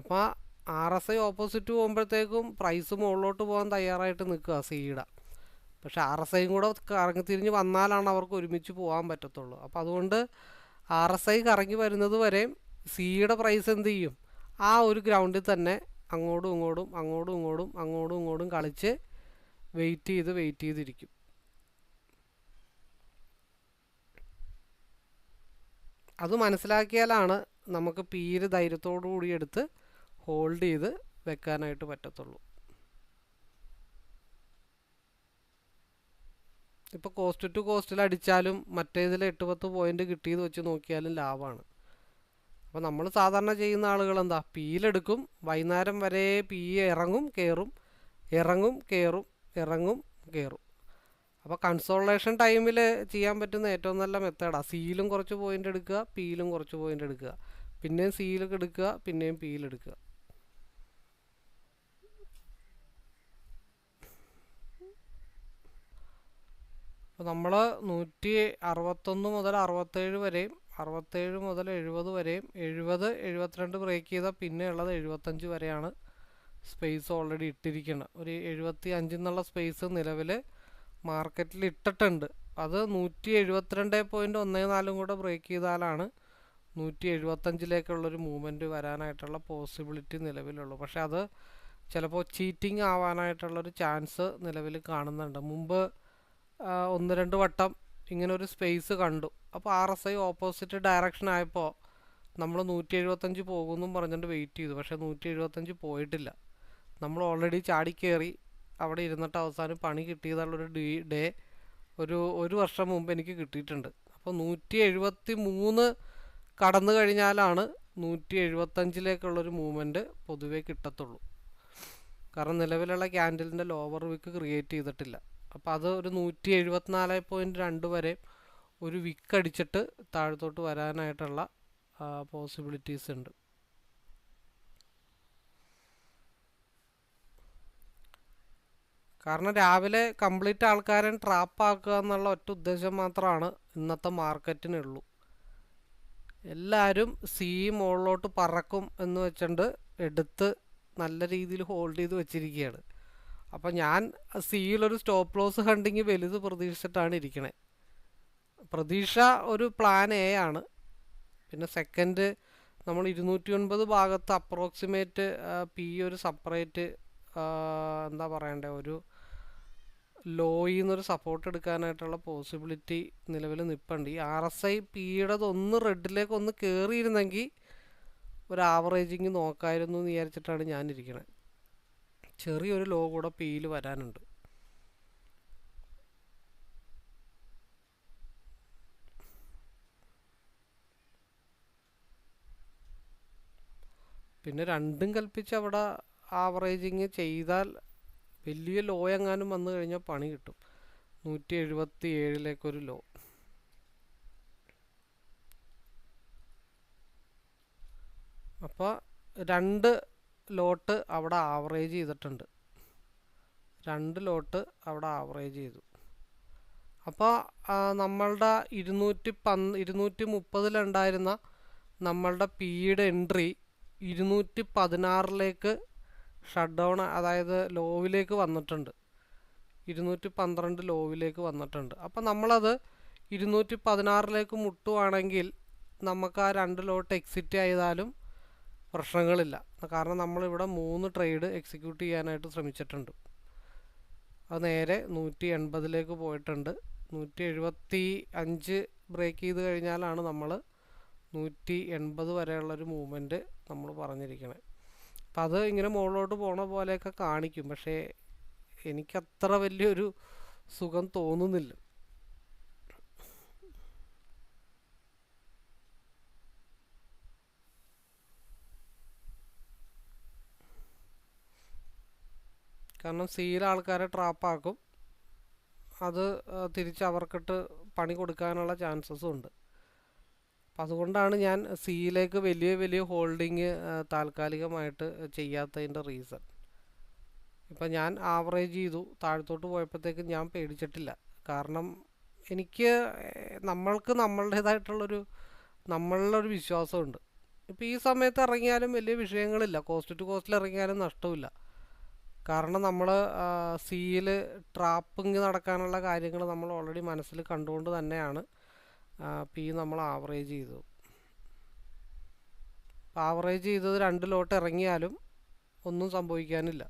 അപ്പോൾ RSI ഓപ്പോസിറ്റ് പോകുമ്പോഴത്തേക്കും പ്രൈസ് മുകളിലോട്ട് പോകാൻ തയ്യാറായിട്ട് നിൽക്കുക സിയുടെ. പക്ഷേ RSIയും കൂടെ കറങ്ങിത്തിരിഞ്ഞ് വന്നാലാണ് അവർക്ക് ഒരുമിച്ച് പോകാൻ പറ്റത്തുള്ളൂ. അപ്പോൾ അതുകൊണ്ട് RSI കറങ്ങി വരുന്നത് വരെ സിയുടെ പ്രൈസ് എന്ത് ചെയ്യും, ആ ഒരു ഗ്രൗണ്ടിൽ തന്നെ അങ്ങോട്ടും ഇങ്ങോട്ടും കളിച്ച് വെയിറ്റ് ചെയ്തിരിക്കും. അത് മനസ്സിലാക്കിയാലാണ് നമുക്ക് പിയിൽ ധൈര്യത്തോടു കൂടി എടുത്ത് ഹോൾഡ് ചെയ്ത് വെക്കാനായിട്ട് പറ്റത്തുള്ളൂ. ഇപ്പോൾ കോസ്റ്റ് ടു കോസ്റ്റിൽ അടിച്ചാലും മറ്റേതിൽ 8-10 പോയിൻ്റ് കിട്ടിയത് വെച്ച് നോക്കിയാലും ലാഭമാണ്. അപ്പോൾ നമ്മൾ സാധാരണ ചെയ്യുന്ന ആളുകൾ എന്താ, പിയിലെടുക്കും, വൈകുന്നേരം വരെ പി ഇറങ്ങും കയറും. അപ്പോൾ കൺസോളേഷൻ ടൈമിൽ ചെയ്യാൻ പറ്റുന്ന ഏറ്റവും നല്ല മെത്തേഡാണ് സിയിലും കുറച്ച് പോയിൻ്റ് എടുക്കുക, പിയിലും കുറച്ച് പോയിൻ്റ് എടുക്കുക, പിന്നെയും സിയിലൊക്കെ എടുക്കുക, പിന്നെയും പിയിലെടുക്കുക. അപ്പോൾ നമ്മൾ 161 മുതൽ 67 വരെയും 67 മുതൽ 70 വരെയും 70 72 ബ്രേക്ക് ചെയ്താൽ പിന്നെ ഉള്ളത് 75 വരെയാണ് സ്പേസ് ഓൾറെഡി ഇട്ടിരിക്കുന്നത്. ഒരു 75 എന്നുള്ള സ്പേസ് നിലവിൽ മാർക്കറ്റിൽ ഇട്ടിട്ടുണ്ട്. അത് 172.14 കൂടെ ബ്രേക്ക് ചെയ്താലാണ് 175-ലേക്കുള്ളൊരു മൂവ്മെൻറ്റ് വരാനായിട്ടുള്ള പോസിബിലിറ്റി നിലവിലുള്ളൂ. പക്ഷെ അത് ചിലപ്പോൾ ചീറ്റിംഗ് ആവാനായിട്ടുള്ളൊരു ചാൻസ് നിലവിൽ കാണുന്നുണ്ട്. മുമ്പ് 1-2 വട്ടം ഇങ്ങനൊരു സ്പേസ് കണ്ടു. അപ്പോൾ RSI ഓപ്പോസിറ്റ് ഡയറക്ഷൻ ആയപ്പോൾ നമ്മൾ 175 പോകുമെന്നും പറഞ്ഞിട്ട് വെയിറ്റ് ചെയ്തു. പക്ഷേ 175 പോയിട്ടില്ല. നമ്മൾ ഓൾറെഡി ചാടിക്കയറി അവിടെ ഇരുന്നിട്ട് അവസാനം പണി കിട്ടിയതുള്ളൊരു ഡേ ഒരു വർഷം മുമ്പ് എനിക്ക് കിട്ടിയിട്ടുണ്ട്. അപ്പോൾ 173 കടന്നു കഴിഞ്ഞാലാണ് 175-ലേക്കുള്ളൊരു മൂവ്മെൻറ്റ് പൊതുവേ കിട്ടത്തുള്ളൂ. കാരണം നിലവിലുള്ള ക്യാൻഡലിൻ്റെ ലോവർ വിക്ക് ക്രിയേറ്റ് ചെയ്തിട്ടില്ല. അപ്പോൾ അത് ഒരു 174.2 വരെ ഒരു വിക്ക് അടിച്ചിട്ട് താഴത്തോട്ട് വരാനായിട്ടുള്ള പോസിബിലിറ്റീസ് ഉണ്ട്. കാരണം രാവിലെ കംപ്ലീറ്റ് ആൾക്കാരെ ട്രാപ്പാക്കുക എന്നുള്ള ഒറ്റ ഉദ്ദേശം മാത്രമാണ് ഇന്നത്തെ മാർക്കറ്റിനുള്ളൂ. എല്ലാവരും മുകളിലോട്ട് പറക്കും എന്ന് വെച്ചിട്ട് എടുത്ത് നല്ല രീതിയിൽ ഹോൾഡ് ചെയ്ത് വെച്ചിരിക്കുകയാണ്. അപ്പോൾ ഞാൻ സിയിലൊരു സ്റ്റോപ്പ് ലോസ് ഹണ്ടിങ് വലുത് പ്രതീക്ഷിച്ചിട്ടാണ് ഇരിക്കണേ. പ്രതീക്ഷ ഒരു പ്ലാൻ എ ആണ്. പിന്നെ സെക്കൻഡ് നമ്മൾ 209 ഭാഗത്ത് അപ്രോക്സിമേറ്റ് പി ഒരു സെപ്പറേറ്റ് എന്താ പറയണ്ടേ, ഒരു ലോയിൽ നിന്നൊരു സപ്പോർട്ട് എടുക്കാനായിട്ടുള്ള പോസിബിലിറ്റി നിലവിൽ നിൽപ്പുണ്ട്. ഈ RSI പിയുടെ ഒന്ന് റെഡിലേക്ക് ഒന്ന് കയറിയിരുന്നെങ്കിൽ ഒരു ആവറേജിങ് നോക്കായിരുന്നു എന്ന് വിചാരിച്ചിട്ടാണ് ഞാനിരിക്കണത്. ചെറിയൊരു ലോ കൂടെ പിയിൽ വരാനുണ്ട്. പിന്നെ രണ്ടും കൽപ്പിച്ച് അവിടെ ആവറേജിങ് ചെയ്താൽ വലിയ ലോ എങ്ങാനും വന്നു കഴിഞ്ഞാൽ പണി കിട്ടും. 177-ലേക്കൊരു ലോ. അപ്പോൾ 2 ലോട്ട് അവിടെ ആവറേജ് ചെയ്തിട്ടുണ്ട്. 2 ലോട്ട് അവിടെ ആവറേജ് ചെയ്തു. അപ്പോൾ നമ്മളുടെ 230-ലുണ്ടായിരുന്ന നമ്മളുടെ പിയുടെ എൻട്രി 216-ലേക്ക് ഷട്ട് ഡൗൺ, അതായത് ലോവിലേക്ക് വന്നിട്ടുണ്ട്. 212 ലോവിലേക്ക് വന്നിട്ടുണ്ട്. അപ്പോൾ നമ്മളത് 216-ലേക്ക് മുട്ടുവാണെങ്കിൽ നമുക്ക് ആ 2 ലോട്ട് എക്സിറ്റ് ചെയ്താലും പ്രശ്നങ്ങളില്ല. കാരണം നമ്മളിവിടെ 3 ട്രേഡ് എക്സിക്യൂട്ട് ചെയ്യാനായിട്ട് ശ്രമിച്ചിട്ടുണ്ട്. അത് നേരെ 180-ലേക്ക് പോയിട്ടുണ്ട്. 175 ബ്രേക്ക് ചെയ്ത് കഴിഞ്ഞാലാണ് നമ്മൾ 180 വരെയുള്ളൊരു മൂവ്മെൻറ്റ് നമ്മൾ പറഞ്ഞിരിക്കണേ. അപ്പം അത് ഇങ്ങനെ മുകളിലോട്ട് പോണ പോലെയൊക്കെ കാണിക്കും. പക്ഷേ എനിക്കത്ര വലിയൊരു സുഖം തോന്നുന്നില്ല. കാരണം സിയിൽ ആൾക്കാരെ ട്രാപ്പാക്കും. അത് തിരിച്ച് അവർക്കിട്ട് പണി കൊടുക്കാനുള്ള ചാൻസസും ഉണ്ട്. അപ്പം അതുകൊണ്ടാണ് ഞാൻ സിയിലേക്ക് വലിയ ഹോൾഡിങ് താൽക്കാലികമായിട്ട് ചെയ്യാത്തതിൻ്റെ റീസൺ. ഇപ്പം ഞാൻ ആവറേജ് ചെയ്തു, താഴത്തോട്ട് പോയപ്പോഴത്തേക്കും ഞാൻ പേടിച്ചിട്ടില്ല. കാരണം എനിക്ക് നമ്മളുടേതായിട്ടുള്ളൊരു വിശ്വാസമുണ്ട്. ഇപ്പോൾ ഈ സമയത്ത് ഇറങ്ങിയാലും വലിയ വിഷയങ്ങളില്ല, കോസ്റ്റ് ടു കോസ്റ്റിൽ ഇറങ്ങിയാലും നഷ്ടമില്ല. കാരണം നമ്മൾ സിയിൽ ട്രാപ്പിങ് നടക്കാനുള്ള കാര്യങ്ങൾ നമ്മൾ ഓൾറെഡി മനസ്സിൽ കണ്ടുകൊണ്ട് തന്നെയാണ് പി നമ്മൾ ആവറേജ് ചെയ്തത്. ആവറേജ് ചെയ്തത് 2 ലോട്ട് ഇറങ്ങിയാലും ഒന്നും സംഭവിക്കാനില്ല.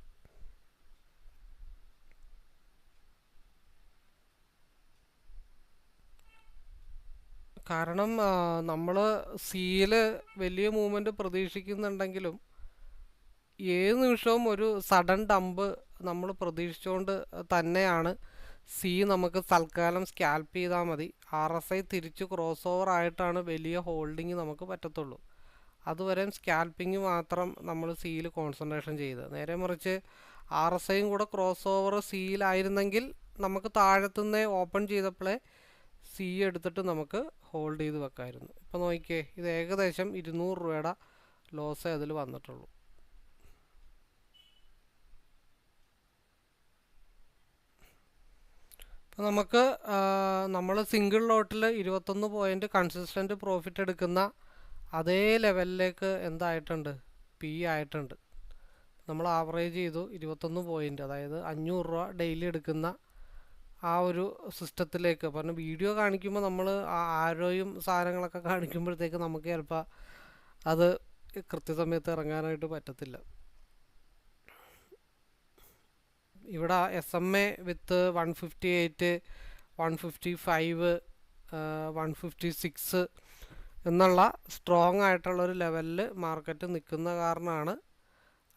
കാരണം നമ്മൾ സിയിൽ വലിയ മൂവ്മെൻറ്റ് പ്രതീക്ഷിക്കുന്നുണ്ടെങ്കിലും ഏത് നിമിഷവും ഒരു സഡൻ ഡംപ് നമ്മൾ പ്രതീക്ഷിച്ചുകൊണ്ട് തന്നെയാണ് നമുക്ക് തൽക്കാലം സ്കാൽപ്പ് ചെയ്താൽ മതി. RSI തിരിച്ച് ക്രോസ് ഓവർ ആയിട്ടാണ് വലിയ ഹോൾഡിങ് നമുക്ക് പറ്റത്തുള്ളൂ. അതുവരെ സ്കാൽപ്പിങ് മാത്രം നമ്മൾ സിയിൽ കോൺസെൻട്രേഷൻ ചെയ്ത്, നേരെ മറിച്ച് RSIയും കൂടെ ക്രോസ് ഓവർ സിയിലായിരുന്നെങ്കിൽ നമുക്ക് താഴത്തുനിന്ന് ഓപ്പൺ ചെയ്തപ്പോഴേ സി എടുത്തിട്ട് നമുക്ക് ഹോൾഡ് ചെയ്ത് വെക്കാമായിരുന്നു. ഇപ്പോൾ നോക്കിയേ, ഇത് ഏകദേശം 200 രൂപയുടെ ലോസേ അതിൽ വന്നിട്ടുള്ളൂ. അപ്പോൾ നമുക്ക് നമ്മൾ സിംഗിൾ ലോട്ടിൽ 21 പോയിൻ്റ് കൺസിസ്റ്റൻറ്റ് പ്രോഫിറ്റ് എടുക്കുന്ന അതേ ലെവലിലേക്ക് എന്തായിട്ടുണ്ട്, പി ആയിട്ടുണ്ട്. നമ്മൾ ആവറേജ് ചെയ്തു 21 പോയിൻ്റ്, അതായത് 500 രൂപ ഡെയിലി എടുക്കുന്ന ആ ഒരു സിസ്റ്റത്തിലേക്ക്. കാരണം വീഡിയോ കാണിക്കുമ്പോൾ നമ്മൾ ആരോയും സാധനങ്ങളൊക്കെ കാണിക്കുമ്പോഴത്തേക്ക് നമുക്ക് ചിലപ്പോൾ അത് കൃത്യസമയത്ത് ഇറങ്ങാനായിട്ട് പറ്റത്തില്ല. ഇവിടെ SMA വിത്ത് 158, 155, 156 എന്നുള്ള സ്ട്രോങ് ആയിട്ടുള്ളൊരു ലെവലിൽ മാർക്കറ്റ് നിൽക്കുന്ന കാരണമാണ്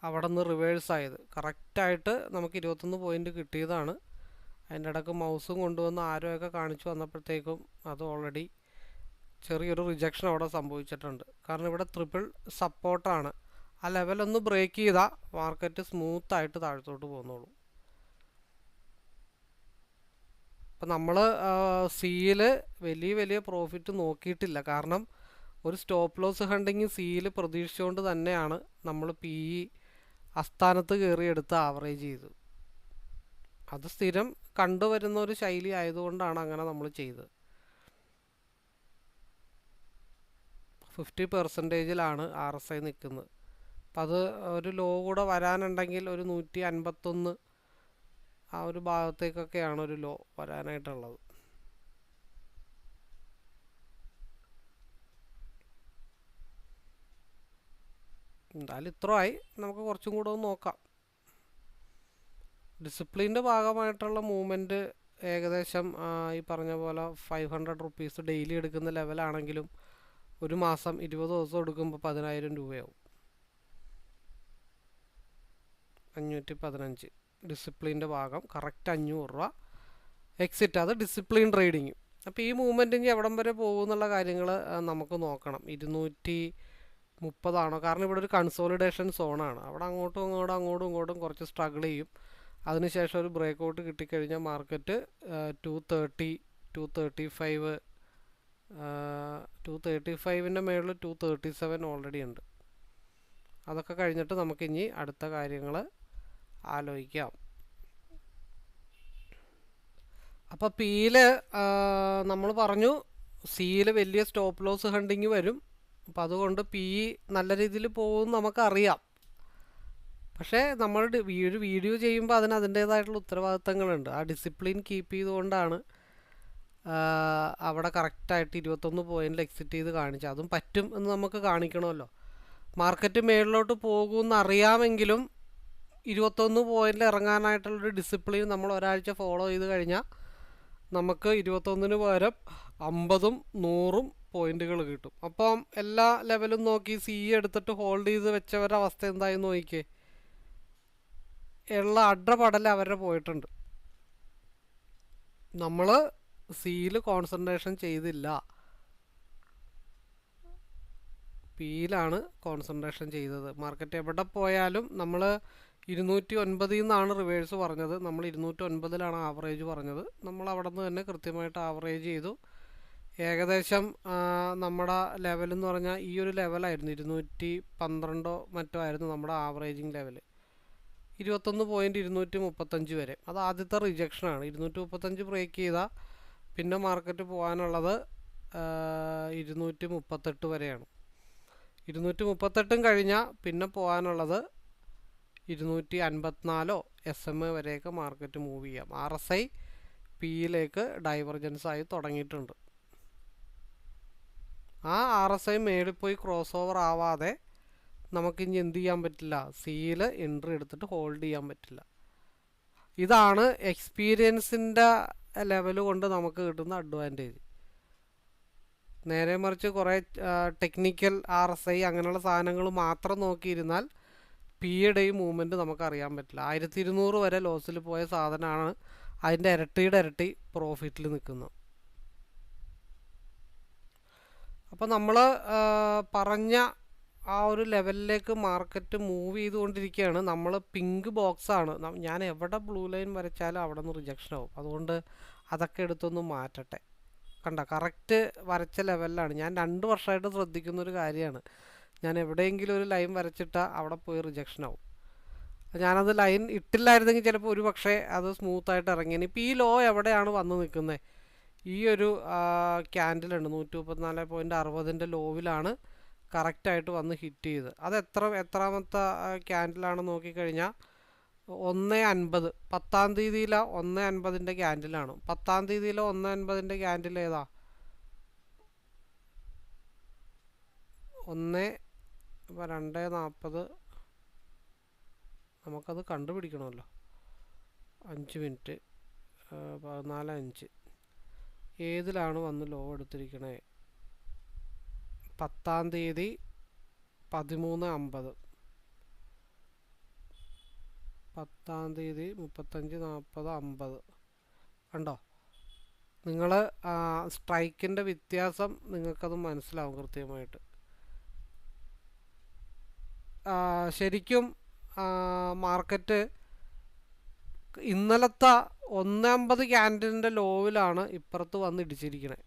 അവിടെ നിന്ന് റിവേഴ്സ് ആയത്. കറക്റ്റായിട്ട് നമുക്ക് 21 പോയിൻ്റ് കിട്ടിയതാണ്. അതിൻ്റെ ഇടയ്ക്ക് മൗസും കൊണ്ടുവന്ന് ആരോയൊക്കെ കാണിച്ചു വന്നപ്പോഴത്തേക്കും അത് ഓൾറെഡി ചെറിയൊരു റിജക്ഷൻ അവിടെ സംഭവിച്ചിട്ടുണ്ട്. കാരണം ഇവിടെ ട്രിപ്പിൾ സപ്പോർട്ടാണ്. ആ ലെവലൊന്ന് ബ്രേക്ക് ചെയ്താൽ മാർക്കറ്റ് സ്മൂത്തായിട്ട് താഴത്തോട്ട് പോകുന്നുള്ളൂ. അപ്പം നമ്മൾ സിയിൽ വലിയ പ്രോഫിറ്റ് നോക്കിയിട്ടില്ല. കാരണം ഒരു സ്റ്റോപ്പ് ലോസ് ഹണ്ടിങ് സിയിൽ പ്രതീക്ഷിച്ചുകൊണ്ട് തന്നെയാണ് നമ്മൾ PE അസ്ഥാനത്ത് കയറിയെടുത്ത് ആവറേജ് ചെയ്തു. അത് സ്ഥിരം കണ്ടുവരുന്ന ഒരു ശൈലി ആയതുകൊണ്ടാണ് അങ്ങനെ നമ്മൾ ചെയ്തത്. 50% RSI നിൽക്കുന്നത്. അപ്പം അത് ഒരു ലോ കൂടെ വരാനുണ്ടെങ്കിൽ ഒരു 151 ആ ഒരു ഭാഗത്തേക്കൊക്കെയാണ് ഒരു ലോ വരാനായിട്ടുള്ളത്. എന്തായാലും ഇത്രയായി. നമുക്ക് കുറച്ചും കൂടെ ഒന്ന് നോക്കാം. ഡിസിപ്ലിൻ്റെ ഭാഗമായിട്ടുള്ള മൂവ്മെൻറ്റ് ഏകദേശം ഈ പറഞ്ഞ പോലെ 500 റുപ്പീസ് ഡെയിലി എടുക്കുന്ന ലെവലാണെങ്കിലും ഒരു മാസം 20 ദിവസം എടുക്കുമ്പോൾ 10,000 രൂപയാവും. 515 ഡിസിപ്ലിൻ്റെ ഭാഗം കറക്റ്റ് 500 രൂപ എക്സിറ്റ്. അത് ഡിസിപ്ലിൻ ട്രേഡിങ്. അപ്പോൾ ഈ മൂവ്മെൻറ്റിന് എവിടം വരെ പോകുമെന്നുള്ള കാര്യങ്ങൾ നമുക്ക് നോക്കണം. 230 കാരണം ഇവിടെ ഒരു കൺസോളിഡേഷൻ സോണാണ്. അവിടെ അങ്ങോട്ടും ഇങ്ങോട്ടും കുറച്ച് സ്ട്രഗിൾ ചെയ്യും. അതിനുശേഷം ഒരു ബ്രേക്ക് ഔട്ട് കിട്ടിക്കഴിഞ്ഞാൽ മാർക്കറ്റ് 230, 235, 235ൻ്റെ മേളിൽ 237 ഓൾറെഡി ഉണ്ട്. അതൊക്കെ കഴിഞ്ഞിട്ട് നമുക്കിനി അടുത്ത കാര്യങ്ങൾ ആലോചിക്കാം. അപ്പോൾ പിയിൽ നമ്മൾ പറഞ്ഞു സിയിൽ വലിയ സ്റ്റോപ്പ് ലോസ് ഹണ്ടിങ് വരും. അപ്പം അതുകൊണ്ട് PE നല്ല രീതിയിൽ പോകുമെന്ന് നമുക്കറിയാം. പക്ഷേ നമ്മൾ ഒരു വീഡിയോ ചെയ്യുമ്പോൾ അതിൻ്റേതായിട്ടുള്ള ഉത്തരവാദിത്തങ്ങളുണ്ട്. ആ ഡിസിപ്ലിൻ കീപ്പ് ചെയ്തുകൊണ്ടാണ് അവിടെ കറക്റ്റായിട്ട് 21 പോയിൻ്റിൽ എക്സിറ്റ് ചെയ്ത് കാണിച്ചത്. അതും പറ്റും എന്ന് നമുക്ക് കാണിക്കണമല്ലോ. മാർക്കറ്റ് മേളിലോട്ട് പോകുമെന്ന് അറിയാമെങ്കിലും 21 പോയിൻ്റിൽ ഇറങ്ങാനായിട്ടുള്ളൊരു ഡിസിപ്ലിൻ നമ്മൾ ഒരാഴ്ച ഫോളോ ചെയ്ത് കഴിഞ്ഞാൽ നമുക്ക് 21-ന് പകരം 50ഉം 100ഉം പോയിന്റുകൾ കിട്ടും. അപ്പം എല്ലാ ലെവലും നോക്കി CE എടുത്തിട്ട് ഹോൾഡ് ചെയ്ത് വെച്ചവരുടെ അവസ്ഥ എന്തായി നോക്കിക്കേ. ഉള്ള അഡ്രപടല അവരുടെ പോയിട്ടുണ്ട്. നമ്മൾ സിയിൽ കോൺസെൻട്രേഷൻ ചെയ്തില്ല, പിയിലാണ് കോൺസെൻട്രേഷൻ ചെയ്തത്. മാർക്കറ്റ് എവിടെ പോയാലും നമ്മൾ 209 നിന്നാണ് റിവേഴ്സ് പറഞ്ഞത്. നമ്മൾ 209-ലാണ് ആവറേജ് പറഞ്ഞത്. നമ്മൾ അവിടെ നിന്ന് തന്നെ കൃത്യമായിട്ട് ആവറേജ് ചെയ്തു. ഏകദേശം നമ്മുടെ ലെവലെന്ന് പറഞ്ഞാൽ ഈ ഒരു ലെവലായിരുന്നു. 212 മറ്റോ ആയിരുന്നു നമ്മുടെ ആവറേജിങ് ലെവൽ. 21.235 വരെ. അത് ആദ്യത്തെ റിജക്ഷനാണ്. 235 ബ്രേക്ക് ചെയ്താൽ പിന്നെ മാർക്കറ്റ് പോകാനുള്ളത് 238 വരെയാണ്. 238 കഴിഞ്ഞാൽ പിന്നെ പോകാനുള്ളത് 254 SMA വരെയൊക്കെ മാർക്കറ്റ് മൂവ് ചെയ്യാം. RSI പിയിലേക്ക് ഡൈവർജൻസ് ആയി തുടങ്ങിയിട്ടുണ്ട്. ആ RSI മേളിൽ പോയി ക്രോസ് ഓവർ ആവാതെ നമുക്കിനി എന്ത് ചെയ്യാൻ പറ്റില്ല, സിയിൽ എൻട്രി എടുത്തിട്ട് ഹോൾഡ് ചെയ്യാൻ പറ്റില്ല. ഇതാണ് എക്സ്പീരിയൻസിൻ്റെ ലെവൽ കൊണ്ട് നമുക്ക് കിട്ടുന്ന അഡ്വാൻറ്റേജ്. നേരെ മറിച്ച് കുറേ ടെക്നിക്കൽ RSI അങ്ങനെയുള്ള സാധനങ്ങൾ മാത്രം നോക്കിയിരുന്നാൽ പിയുടെ ഈ മൂവ്മെൻറ്റ് നമുക്കറിയാൻ പറ്റില്ല. 1200 വരെ ലോസിൽ പോയ സാധനമാണ് അതിൻ്റെ ഇരട്ടിയുടെ ഇരട്ടി പ്രോഫിറ്റിൽ നിൽക്കുന്നത്. അപ്പോൾ നമ്മൾ പറഞ്ഞ ആ ഒരു ലെവലിലേക്ക് മാർക്കറ്റ് മൂവ് ചെയ്തുകൊണ്ടിരിക്കുകയാണ്. നമ്മൾ പിങ്ക് ബോക്സാണ്. ഞാൻ എവിടെ ബ്ലൂ ലൈൻ വരച്ചാലും അവിടെ നിന്ന് റിജക്ഷൻ ആവും. അതുകൊണ്ട് അതൊക്കെ എടുത്തൊന്ന് മാറ്റട്ടെ. കണ്ട കറക്റ്റ് വരച്ച ലെവലിലാണ്. ഞാൻ 2 വർഷമായിട്ട് ശ്രദ്ധിക്കുന്നൊരു കാര്യമാണ്. ഞാൻ എവിടെയെങ്കിലും ഒരു ലൈൻ വരച്ചിട്ടാൽ അവിടെ പോയി റിജക്ഷൻ ആവും. ഞാനത് ലൈൻ ഇട്ടില്ലായിരുന്നെങ്കിൽ ചിലപ്പോൾ ഒരു പക്ഷേ അത് സ്മൂത്തായിട്ട് ഇറങ്ങിയാണ്. ഇപ്പോൾ ഈ ലോ എവിടെയാണ് വന്ന് നിൽക്കുന്നത്? ഈ ഒരു ക്യാൻഡിലുണ്ട് 134.60ൻ്റെ ലോവിലാണ് കറക്റ്റായിട്ട് വന്ന് ഹിറ്റ് ചെയ്ത്. അത് എത്രാമത്തെ ക്യാൻഡിലാണെന്ന് നോക്കിക്കഴിഞ്ഞാൽ 1.50 10-ാം തീയതിയിലെ 1.50 ക്യാൻഡിലാണ്. 10-ാം തീയതിയിലെ 1.50 ക്യാൻഡിൽ ഏതാ? 2.40. നമുക്കത് കണ്ടുപിടിക്കണമല്ലോ. 5 മിനിറ്റ് 14:05. ഏതിലാണ് വന്ന് ലോ എടുത്തിരിക്കണേ? 10-ാം തീയതി 13:50. 10-ാം തീയതി 35:40:50. കണ്ടോ? നിങ്ങൾ സ്ട്രൈക്കിൻ്റെ വ്യത്യാസം നിങ്ങൾക്കത് മനസ്സിലാവും കൃത്യമായിട്ട്. ശരിക്കും മാർക്കറ്റ് ഇന്നലത്തെ 1.50 ക്യാൻഡിലിൻ്റെ ലോവിലാണ് ഇപ്പുറത്ത് വന്ന് ഇടിച്ചിരിക്കണേ.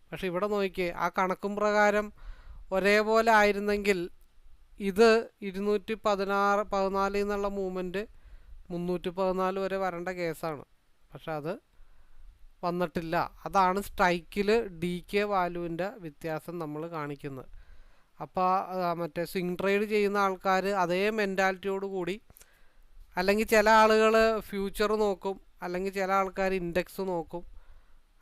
പക്ഷെ ഇവിടെ നോക്കിയേ, ആ കണക്കും പ്രകാരം ഒരേപോലെ ആയിരുന്നെങ്കിൽ ഇത് 214 എന്നുള്ള മൂവ്മെൻറ്റ് 314 വരെ വരേണ്ട കേസാണ്. പക്ഷെ അത് വന്നിട്ടില്ല. അതാണ് സ്ട്രൈക്കിൽ DK വാല്യൂവിൻ്റെ വ്യത്യാസം നമ്മൾ കാണിക്കുന്നത്. അപ്പോൾ മറ്റേ സ്വിംഗ് ട്രേഡ് ചെയ്യുന്ന ആൾക്കാർ അതേ മെൻറ്റാലിറ്റിയോട് കൂടി, അല്ലെങ്കിൽ ചില ആളുകൾ ഫ്യൂച്ചർ നോക്കും, അല്ലെങ്കിൽ ചില ആൾക്കാർ ഇൻഡെക്സ് നോക്കും.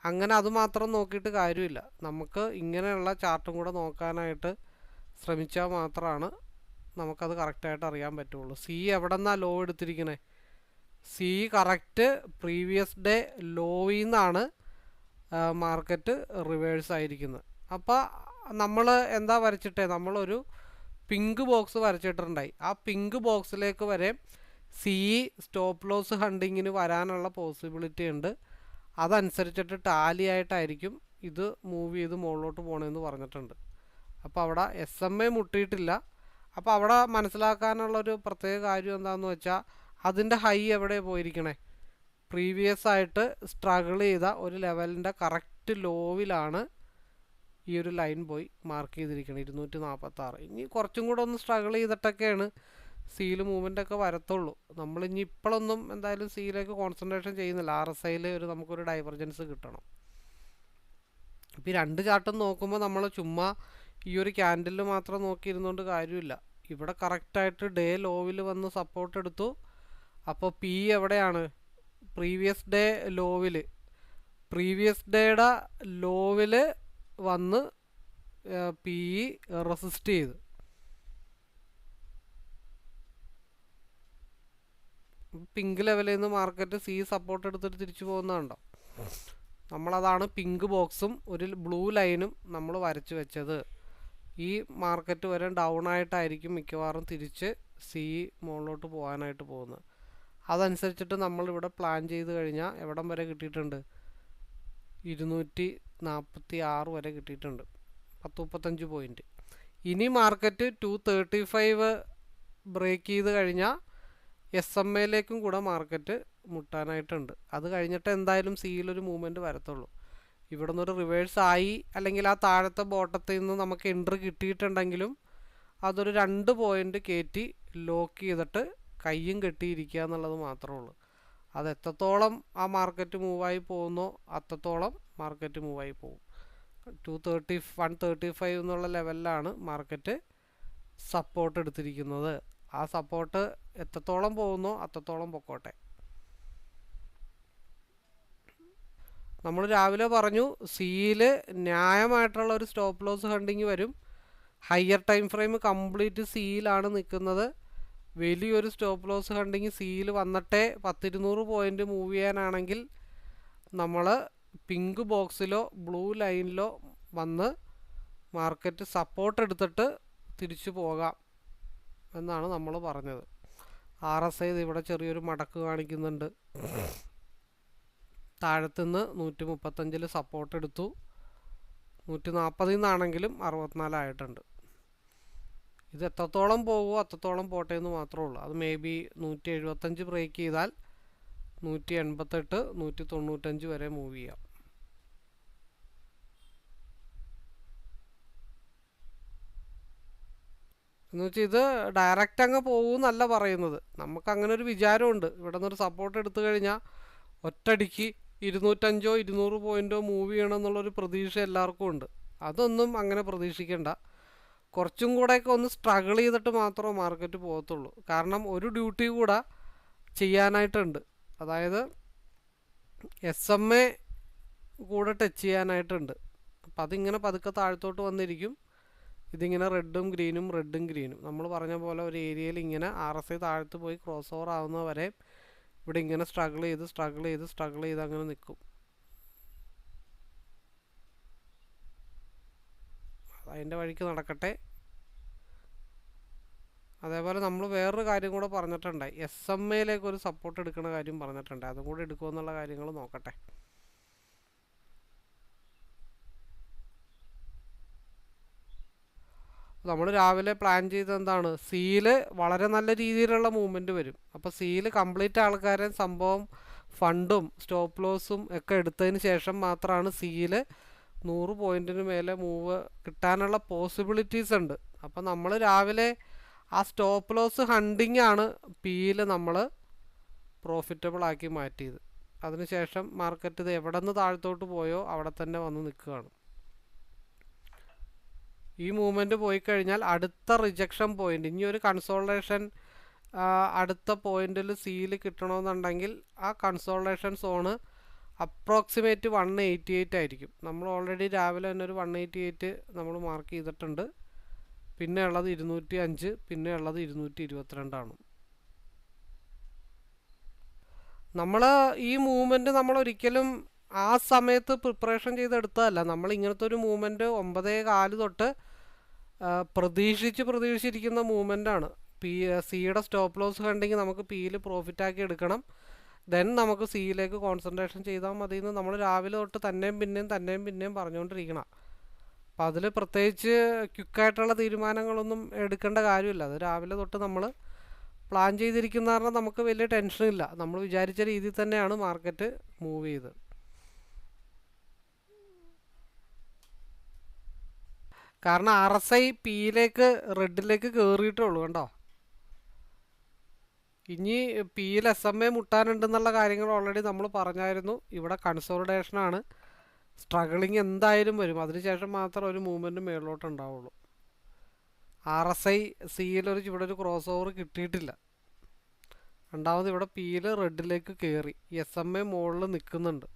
അങ്ങനെ അത് മാത്രം നോക്കിയിട്ട് കാര്യമില്ല. നമുക്ക് ഇങ്ങനെയുള്ള ചാർട്ടും കൂടെ നോക്കാനായിട്ട് ശ്രമിച്ചാൽ മാത്രമാണ് നമുക്കത് കറക്റ്റായിട്ട് അറിയാൻ പറ്റുള്ളൂ. സി എവിടെ നിന്നാണ് ലോ എടുത്തിരിക്കണേ? സി കറക്റ്റ് പ്രീവിയസ് ഡേ ലോയിൽ നിന്നാണ് മാർക്കറ്റ് റിവേഴ്സ് ആയിരിക്കുന്നത്. അപ്പോൾ നമ്മൾ എന്താ വരച്ചിട്ടേ? നമ്മളൊരു പിങ്ക് ബോക്സ് വരച്ചിട്ടുണ്ടായി. ആ പിങ്ക് ബോക്സിലേക്ക് വരെ സി സ്റ്റോപ്പ് ലോസ് ഹണ്ടിങ്ങിന് വരാനുള്ള പോസിബിലിറ്റി ഉണ്ട്. അതനുസരിച്ചിട്ട് ടാലിയായിട്ടായിരിക്കും ഇത് മൂവ് ചെയ്ത് മുകളിലോട്ട് പോകണമെന്ന് പറഞ്ഞിട്ടുണ്ട്. അപ്പോൾ അവിടെ SMA മുട്ടിയിട്ടില്ല. അപ്പോൾ അവിടെ മനസ്സിലാക്കാനുള്ളൊരു പ്രത്യേക കാര്യം എന്താണെന്ന് വെച്ചാൽ, അതിൻ്റെ ഹൈ എവിടെ പോയിരിക്കണേ? പ്രീവിയസ് ആയിട്ട് സ്ട്രഗിൾ ചെയ്ത ഒരു ലെവലിൻ്റെ കറക്റ്റ് ലോവിലാണ് ഈ ഒരു ലൈൻ പോയി മാർക്ക് ചെയ്തിരിക്കണം, 246. ഇനി കുറച്ചും കൂടെ ഒന്ന് സ്ട്രഗിൾ ചെയ്തിട്ടൊക്കെയാണ് സീൽ മൂവ്മെൻ്റ് ഒക്കെ വരത്തുള്ളൂ. നമ്മളിനി ഇപ്പോഴൊന്നും എന്തായാലും സീലേക്ക് കോൺസെൻട്രേഷൻ ചെയ്യുന്നില്ല. RSIയിൽ നമുക്കൊരു ഡൈവർജൻസ് കിട്ടണം. ഇപ്പോൾ ഈ രണ്ട് ചാർട്ടും നോക്കുമ്പോൾ നമ്മൾ ചുമ്മാ ഈ ഒരു ക്യാൻഡിൽ മാത്രം നോക്കിയിരുന്നുകൊണ്ട് കാര്യമില്ല. ഇവിടെ കറക്റ്റായിട്ട് ഡേ ലോവിൽ വന്ന് സപ്പോർട്ട് എടുത്തു. അപ്പോൾ P എവിടെയാണ്? പ്രീവിയസ് ഡേ ലോവിൽ, പ്രീവിയസ് ഡേയുടെ ലോവിൽ വന്ന് PE റെസിസ്റ്റ് ചെയ്ത് പിങ്ക് ലെവലിൽ നിന്ന് മാർക്കറ്റ് സി സപ്പോർട്ട് എടുത്തിട്ട് തിരിച്ചു പോകുന്നതുണ്ടോ? നമ്മളതാണ് പിങ്ക് ബോക്സും ഒരു ബ്ലൂ ലൈനും നമ്മൾ വരച്ച് വെച്ചത്. ഈ മാർക്കറ്റ് വരെ ഡൗൺ ആയിട്ടായിരിക്കും മിക്കവാറും തിരിച്ച് സി മുകളിലോട്ട് പോകാനായിട്ട് പോകുന്നത്. അതനുസരിച്ചിട്ട് നമ്മളിവിടെ പ്ലാൻ ചെയ്ത് കഴിഞ്ഞാൽ എവിടം വരെ കിട്ടിയിട്ടുണ്ട്? 246 വരെ കിട്ടിയിട്ടുണ്ട്, 10-35 പോയിൻറ്റ്. ഇനി മാർക്കറ്റ് 235 ബ്രേക്ക് ചെയ്ത് കഴിഞ്ഞാൽ SMAയിലേക്കും കൂടെ മാർക്കറ്റ് മുട്ടാനായിട്ടുണ്ട്. അത് കഴിഞ്ഞിട്ട് എന്തായാലും സിയിലൊരു മൂവ്മെൻറ്റ് വരത്തുള്ളൂ. ഇവിടെ നിന്നൊരു റിവേഴ്സ് ആയി, അല്ലെങ്കിൽ ആ താഴത്തെ ബോട്ടത്തിൽ നിന്ന് നമുക്ക് എൻട്രി കിട്ടിയിട്ടുണ്ടെങ്കിലും അതൊരു 2 പോയിൻ്റ് കയറ്റി ലോക്ക് ചെയ്തിട്ട് കയ്യും കെട്ടിയിരിക്കുക എന്നുള്ളത് മാത്രമേ ഉള്ളൂ. അത് എത്രത്തോളം ആ മാർക്കറ്റ് മൂവായി പോകുന്നോ അത്രത്തോളം മാർക്കറ്റ് മൂവായി പോകും. 135 എന്നുള്ള ലെവലിലാണ് മാർക്കറ്റ് സപ്പോർട്ട് എടുത്തിരിക്കുന്നത്. ആ സപ്പോർട്ട് എത്രത്തോളം പോകുന്നോ അത്രത്തോളം പൊക്കോട്ടെ. നമ്മൾ രാവിലെ പറഞ്ഞു സിയിൽ ന്യായമായിട്ടുള്ള ഒരു സ്റ്റോപ്പ് ലോസ് ഹണ്ടിങ് വരും. ഹയർ ടൈം ഫ്രെയിം കംപ്ലീറ്റ് സിയിലാണ് നിൽക്കുന്നത്. വലിയൊരു സ്റ്റോപ്പ് ലോസ് ഹണ്ടിങ് സിയിൽ വന്നിട്ടേ 10-200 പോയിൻ്റ് മൂവ് ചെയ്യാനാണെങ്കിൽ നമ്മൾ പിങ്ക് ബോക്സിലോ ബ്ലൂ ലൈനിലോ വന്ന് മാർക്കറ്റ് സപ്പോർട്ട് എടുത്തിട്ട് തിരിച്ചു പോകാം എന്നാണ് നമ്മൾ പറഞ്ഞത്. RSI ഇവിടെ ചെറിയൊരു മടക്ക് കാണിക്കുന്നുണ്ട്. താഴത്തുനിന്ന് 135 സപ്പോർട്ട് എടുത്തു. 140 നിന്നാണെങ്കിലും 64 ആയിട്ടുണ്ട്. ഇത് എത്രത്തോളം പോകുമോ അത്രത്തോളം പോട്ടെ എന്ന് മാത്രമേ ഉള്ളൂ. അത് മേ ബി 175 ബ്രേക്ക് ചെയ്താൽ 188, 195 വരെ മൂവ് ചെയ്യാം. എന്ന് വെച്ചാൽ ഇത് ഡയറക്റ്റ് അങ്ങ് പോകുമെന്നല്ല പറയുന്നത്. നമുക്ക് അങ്ങനെ ഒരു വിചാരമുണ്ട്, ഇവിടെ നിന്നൊരു സപ്പോർട്ട് എടുത്തു കഴിഞ്ഞാൽ ഒറ്റടിക്ക് 205 200 പോയിൻറ്റോ മൂവ് ചെയ്യണം എന്നുള്ളൊരു പ്രതീക്ഷ എല്ലാവർക്കും ഉണ്ട്. അതൊന്നും അങ്ങനെ പ്രതീക്ഷിക്കേണ്ട. കുറച്ചും കൂടെയൊക്കെ ഒന്ന് സ്ട്രഗിൾ ചെയ്തിട്ട് മാത്രമേ മാർക്കറ്റ് പോകത്തുള്ളൂ. കാരണം ഒരു ഡ്യൂട്ടി കൂടെ ചെയ്യാനായിട്ടുണ്ട്. അതായത് SMA കൂടെ ടച്ച് ചെയ്യാനായിട്ടുണ്ട്. അപ്പം അതിങ്ങനെ പതുക്കെ താഴത്തോട്ട് വന്നിരിക്കും. ഇതിങ്ങനെ റെഡും ഗ്രീനും നമ്മൾ പറഞ്ഞ പോലെ ഒരു ഏരിയയിൽ ഇങ്ങനെ RSI താഴത്ത് പോയി ക്രോസ് ഓവർ ആവുന്നത് വരെ ഇവിടെ ഇങ്ങനെ സ്ട്രഗിൾ ചെയ്ത് അങ്ങനെ നിൽക്കും. അതിൻ്റെ വഴിക്ക് നടക്കട്ടെ. അതേപോലെ നമ്മൾ വേറൊരു കാര്യം കൂടെ പറഞ്ഞിട്ടുണ്ടായി, SMA ഒരു സപ്പോർട്ട് എടുക്കുന്ന കാര്യം പറഞ്ഞിട്ടുണ്ട്. അതും കൂടെ എടുക്കുമെന്നുള്ള കാര്യങ്ങൾ നോക്കട്ടെ. നമ്മൾ രാവിലെ പ്ലാൻ ചെയ്തത് എന്താണ്, സിയിൽ വളരെ നല്ല രീതിയിലുള്ള മൂവ്മെൻറ്റ് വരും. അപ്പോൾ സിയിൽ കംപ്ലീറ്റ് ആൾക്കാരെ സംഭവം ഫണ്ടും സ്റ്റോപ്പ് ലോസും ഒക്കെ എടുത്തതിന് ശേഷം മാത്രമാണ് സിയിൽ 100 പോയിൻറ്റിന് മേലെ മൂവ് കിട്ടാനുള്ള പോസിബിലിറ്റീസ് ഉണ്ട്. അപ്പോൾ നമ്മൾ രാവിലെ ആ സ്റ്റോപ്പ് ലോസ് ഹണ്ടിങ് ആണ് പിയിൽ നമ്മൾ പ്രോഫിറ്റബിൾ ആക്കി മാറ്റിയത്. അതിനുശേഷം മാർക്കറ്റ് ഇത് എവിടെ നിന്ന് താഴത്തോട്ട് പോയോ അവിടെ തന്നെ വന്ന് നിൽക്കുകയാണ്. ഈ മൂവ്മെൻറ്റ് പോയി കഴിഞ്ഞാൽ അടുത്ത റിജക്ഷൻ പോയിൻ്റ്, ഇനി ഒരു കൺസോൾട്ടേഷൻ അടുത്ത പോയിന്റിൽ സിയിൽ കിട്ടണമെന്നുണ്ടെങ്കിൽ ആ കൺസോൾട്ടേഷൻ സോണ് അപ്രോക്സിമേറ്റ് 188 ആയിരിക്കും. നമ്മൾ ഓൾറെഡി രാവിലെ തന്നെ ഒരു 188 നമ്മൾ മാർക്ക് ചെയ്തിട്ടുണ്ട്. പിന്നെ ഉള്ളത് 205, പിന്നെ ഉള്ളത് 222 ആണ്. നമ്മൾ ഈ മൂവ്മെൻറ്റ് നമ്മൾ ഒരിക്കലും ആ സമയത്ത് പ്രിപ്പറേഷൻ ചെയ്തെടുത്തതല്ല. നമ്മൾ ഇങ്ങനത്തെ ഒരു മൂവ്മെൻറ്റ് 9:15 തൊട്ട് പ്രതീക്ഷിച്ചിരിക്കുന്ന മൂവ്മെൻറ്റാണ്. സിയുടെ സ്റ്റോപ്പ് ലോസ് കണ്ടെങ്കിൽ നമുക്ക് പിയിൽ പ്രോഫിറ്റാക്കി എടുക്കണം. ദെൻ നമുക്ക് സിയിലേക്ക് കോൺസെൻട്രേഷൻ ചെയ്താൽ മതി എന്ന് നമ്മൾ രാവിലെ തൊട്ട് തന്നെയും പിന്നെയും പറഞ്ഞുകൊണ്ടിരിക്കണം. അപ്പോൾ അതിൽ പ്രത്യേകിച്ച് ക്വിക്കായിട്ടുള്ള തീരുമാനങ്ങളൊന്നും എടുക്കേണ്ട കാര്യമില്ല. അത് രാവിലെ തൊട്ട് നമ്മൾ പ്ലാൻ ചെയ്തിരിക്കുന്ന കാരണം നമുക്ക് വലിയ ടെൻഷനില്ല. നമ്മൾ വിചാരിച്ച രീതിയിൽ തന്നെയാണ് മാർക്കറ്റ് മൂവ് ചെയ്തത്. കാരണം RSI പിയിലേക്ക് റെഡിലേക്ക് കയറിയിട്ടുള്ളൂ കണ്ടോ. ഇനി പിയിൽ SMA മുട്ടാനുണ്ടെന്നുള്ള കാര്യങ്ങൾ ഓൾറെഡി നമ്മൾ പറഞ്ഞായിരുന്നു. ഇവിടെ കൺസോളിഡേഷനാണ്, സ്ട്രഗിളിങ് എന്തായാലും വരും. അതിനുശേഷം മാത്രം ഒരു മൂവ്മെൻറ്റ് മേളിലോട്ട് ഉണ്ടാവുള്ളൂ. RSI ഇവിടെ ഒരു ക്രോസ് ഓവർ കിട്ടിയിട്ടില്ല. രണ്ടാമത് ഇവിടെ പിയിൽ റെഡിലേക്ക് കയറി, SMA മുകളിൽ നിൽക്കുന്നുണ്ട്.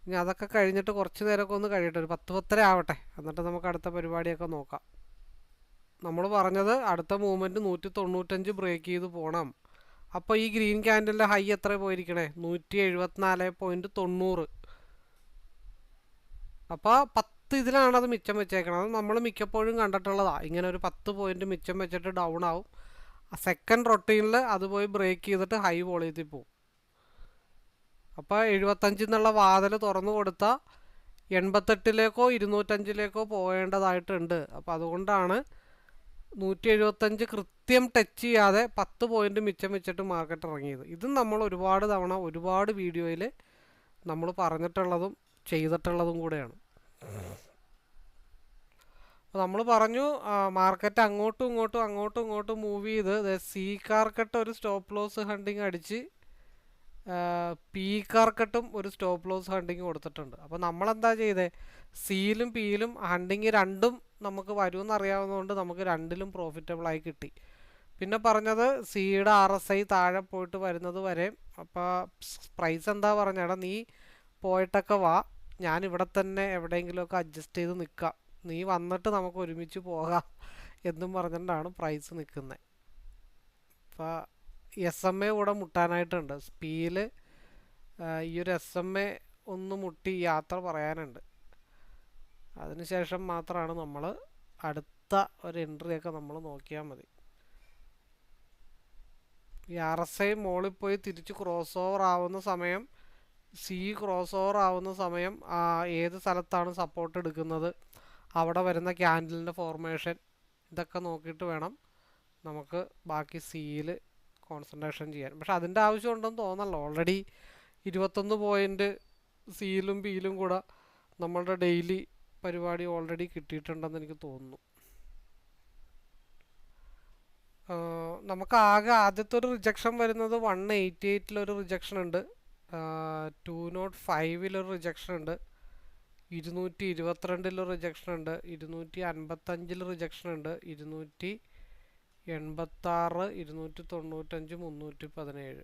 ഇനി അതൊക്കെ കഴിഞ്ഞിട്ട് കുറച്ച് നേരമൊക്കെ ഒന്ന് കഴിയട്ടെ, ഒരു 10-10:30 ആവട്ടെ, എന്നിട്ട് നമുക്ക് അടുത്ത പരിപാടിയൊക്കെ നോക്കാം. നമ്മൾ പറഞ്ഞത് അടുത്ത മൂവ്മെൻറ്റ് 195 ബ്രേക്ക് ചെയ്ത് പോകണം. അപ്പോൾ ഈ ഗ്രീൻ ക്യാൻഡലിൻ്റെ ഹൈ എത്ര പോയിരിക്കണേ, 174.90. അപ്പോൾ 10 ഇതിലാണ് അത് മിച്ചം വെച്ചേക്കണം. അത് നമ്മൾ മിക്കപ്പോഴും കണ്ടിട്ടുള്ളതാണ്. ഇങ്ങനെ ഒരു 10 പോയിൻറ്റ് മിച്ചം വെച്ചിട്ട് ഡൗൺ ആവും. സെക്കൻഡ് റൊട്ടീനിൽ അത് പോയി ബ്രേക്ക് ചെയ്തിട്ട് ഹൈ വോളിയത്തിൽ പോകും. അപ്പോൾ 75 എന്നുള്ള വാതിൽ തുറന്നു കൊടുത്താൽ 88-ലേക്കോ 205-ലേക്കോ പോകേണ്ടതായിട്ടുണ്ട്. അപ്പോൾ അതുകൊണ്ടാണ് 175 കൃത്യം ടച്ച് ചെയ്യാതെ 10 പോയിൻറ്റ് മിച്ചം വെച്ചിട്ട് മാർക്കറ്റ് ഇറങ്ങിയത്. ഇതും നമ്മൾ ഒരുപാട് തവണ ഒരുപാട് വീഡിയോയിൽ നമ്മൾ പറഞ്ഞിട്ടുള്ളതും ചെയ്തിട്ടുള്ളതും കൂടെയാണ്. അപ്പോൾ നമ്മൾ പറഞ്ഞു മാർക്കറ്റ് അങ്ങോട്ടും ഇങ്ങോട്ടും മൂവ് ചെയ്ത് സി കാർക്കട്ട് ഒരു സ്റ്റോപ്പ് ലോസ് ഹണ്ടിങ് അടിച്ച് പി കാർക്കട്ടും ഒരു സ്റ്റോപ്പ് ലോസ് ഹണ്ടിങ് കൊടുത്തിട്ടുണ്ട്. അപ്പോൾ നമ്മളെന്താ ചെയ്തേ, സിയിലും പിയിലും ഹണ്ടിങ് രണ്ടും നമുക്ക് വരുമെന്ന് അറിയാവുന്നതുകൊണ്ട് നമുക്ക് രണ്ടിലും പ്രോഫിറ്റബിളായി കിട്ടി. പിന്നെ പറഞ്ഞത് സിയുടെ RSI താഴെ പോയിട്ട് വരുന്നത് വരെ. അപ്പോൾ പ്രൈസ് എന്താ പറഞ്ഞാടാ, നീ പോയിട്ടൊക്കെ വാ, ഞാനിവിടെ തന്നെ എവിടെയെങ്കിലുമൊക്കെ അഡ്ജസ്റ്റ് ചെയ്ത് നിൽക്കാം, നീ വന്നിട്ട് നമുക്ക് ഒരുമിച്ച് പോകാം എന്നും പറഞ്ഞിട്ടാണ് പ്രൈസ് നിൽക്കുന്നത്. അപ്പോൾ SMA കൂടെ മുട്ടാനായിട്ടുണ്ട്. പിയിൽ ഈ ഒരു SMA ഒന്ന് മുട്ടി യാത്ര പറയാനുണ്ട്. അതിനുശേഷം മാത്രമാണ് നമ്മൾ അടുത്ത ഒരു എൻട്രിയൊക്കെ നമ്മൾ നോക്കിയാൽ മതി. ഈ RSI മോളിൽ പോയി തിരിച്ച് ക്രോസ് ഓവർ ആവുന്ന സമയം, സി ക്രോസ് ഓവർ ആവുന്ന സമയം ഏത് സ്ഥലത്താണ് സപ്പോർട്ട് എടുക്കുന്നത്, അവിടെ വരുന്ന ക്യാൻഡലിൻ്റെ ഫോർമേഷൻ, ഇതൊക്കെ നോക്കിയിട്ട് വേണം നമുക്ക് ബാക്കി സിയിൽ കോൺസെൻട്രേഷൻ ചെയ്യാൻ. പക്ഷെ അതിൻ്റെ ആവശ്യമുണ്ടെന്ന് തോന്നല്ലോ. ഓൾറെഡി 21 പോയിൻറ്റ് സിയിലും പിയിലും കൂടെ നമ്മളുടെ ഡെയിലി പരിപാടി ഓൾറെഡി കിട്ടിയിട്ടുണ്ടെന്ന് എനിക്ക് തോന്നുന്നു. നമുക്ക് ആകെ ആദ്യത്തെ ഒരു റിജക്ഷൻ വരുന്നത് 188-ലൊരു റിജക്ഷൻ ഉണ്ട്, 205-ലൊരു റിജക്ഷൻ ഉണ്ട്, 222-ലൊരു റിജക്ഷൻ ഉണ്ട്, 255-ൽ റിജക്ഷൻ ഉണ്ട്, 270 86, 295, 317.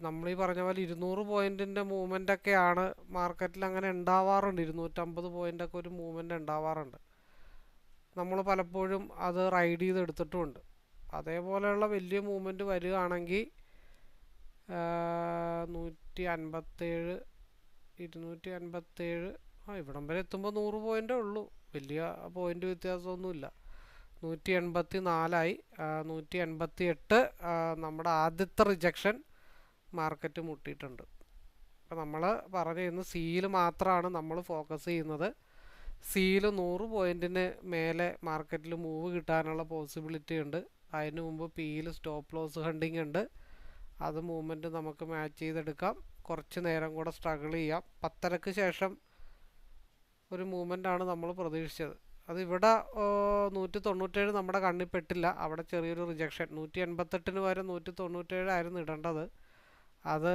നമ്മൾ ഈ പറഞ്ഞ പോലെ 200 പോയിന്റിൻ്റെ മൂവ്മെൻ്റൊക്കെയാണ് മാർക്കറ്റിൽ അങ്ങനെ ഉണ്ടാവാറുണ്ട്. 250 പോയിൻ്റൊക്കെ ഒരു മൂവ്മെൻ്റ് ഉണ്ടാവാറുണ്ട്. നമ്മൾ പലപ്പോഴും അത് റൈഡ് ചെയ്ത് എടുത്തിട്ടുമുണ്ട്. അതേപോലെയുള്ള വലിയ മൂവ്മെൻറ്റ് വരികയാണെങ്കിൽ 157, 257, ഇവിടം വരെ എത്തുമ്പോൾ 100 പോയിൻ്റേ ഉള്ളൂ. വലിയ പോയിൻ്റ് വ്യത്യാസമൊന്നുമില്ല. 184 188 നമ്മുടെ ആദ്യത്തെ റിജക്ഷൻ മാർക്കറ്റ് മുട്ടിയിട്ടുണ്ട്. അപ്പോൾ നമ്മൾ പറഞ്ഞു സിയിൽ മാത്രമാണ് നമ്മൾ ഫോക്കസ് ചെയ്യുന്നത്. സിയിൽ 100 പോയിൻറ്റിന് മേലെ മാർക്കറ്റിൽ മൂവ് കിട്ടാനുള്ള പോസിബിലിറ്റി ഉണ്ട്. അതിന് മുമ്പ് പിയിൽ സ്റ്റോപ്പ് ലോസ് ഹണ്ടിങ് ഉണ്ട്. അത് മൂവ്മെൻറ്റ് നമുക്ക് മാച്ച് ചെയ്തെടുക്കാം. കുറച്ച് നേരം കൂടെ സ്ട്രഗിൾ ചെയ്യാം. 10:30 ശേഷം ഒരു മൂവ്മെൻ്റാണ് നമ്മൾ പ്രതീക്ഷിച്ചത്. അതിവിടെ 197 നമ്മുടെ കണ്ണിൽ പെട്ടില്ല. അവിടെ ചെറിയൊരു റിജക്ഷൻ. 188 പകരം 197 ആയിരുന്നു ഇടേണ്ടത്. അത്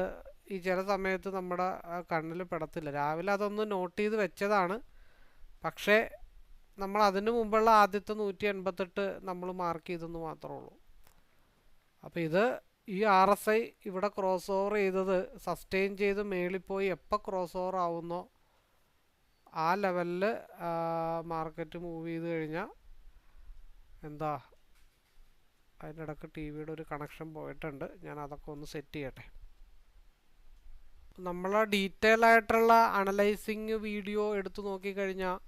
ഈ ചില സമയത്ത് നമ്മുടെ കണ്ണിൽ പെടത്തില്ല. രാവിലെ അതൊന്ന് നോട്ട് ചെയ്ത് വെച്ചതാണ്. പക്ഷേ നമ്മൾ അതിന് മുമ്പുള്ള ആദ്യത്തെ 188 നമ്മൾ മാർക്ക് ചെയ്തെന്ന് മാത്രമേ ഉള്ളൂ. അപ്പോൾ ഇത് ഈ RSI ഇവിടെ ക്രോസ് ഓവർ ചെയ്തത് സസ്റ്റെയിൻ ചെയ്ത് മേളിൽ പോയി എപ്പോൾ ക്രോസ് ഓവർ ആവുന്നോ ആ ലെവലിൽ മാർക്കറ്റ് മൂവ് ചെയ്ത് കഴിഞ്ഞാൽ എന്താ, അതിൻ്റെ ഇടയ്ക്ക് TV-യുടെ ഒരു കണക്ഷൻ പോയിട്ടുണ്ട്. ഞാൻ അതൊക്കെ ഒന്ന് സെറ്റ് ചെയ്യട്ടെ. നമ്മൾ ഡീറ്റെയിൽ ആയിട്ടുള്ള അനലൈസിങ് വീഡിയോ എടുത്തു നോക്കിക്കഴിഞ്ഞാൽ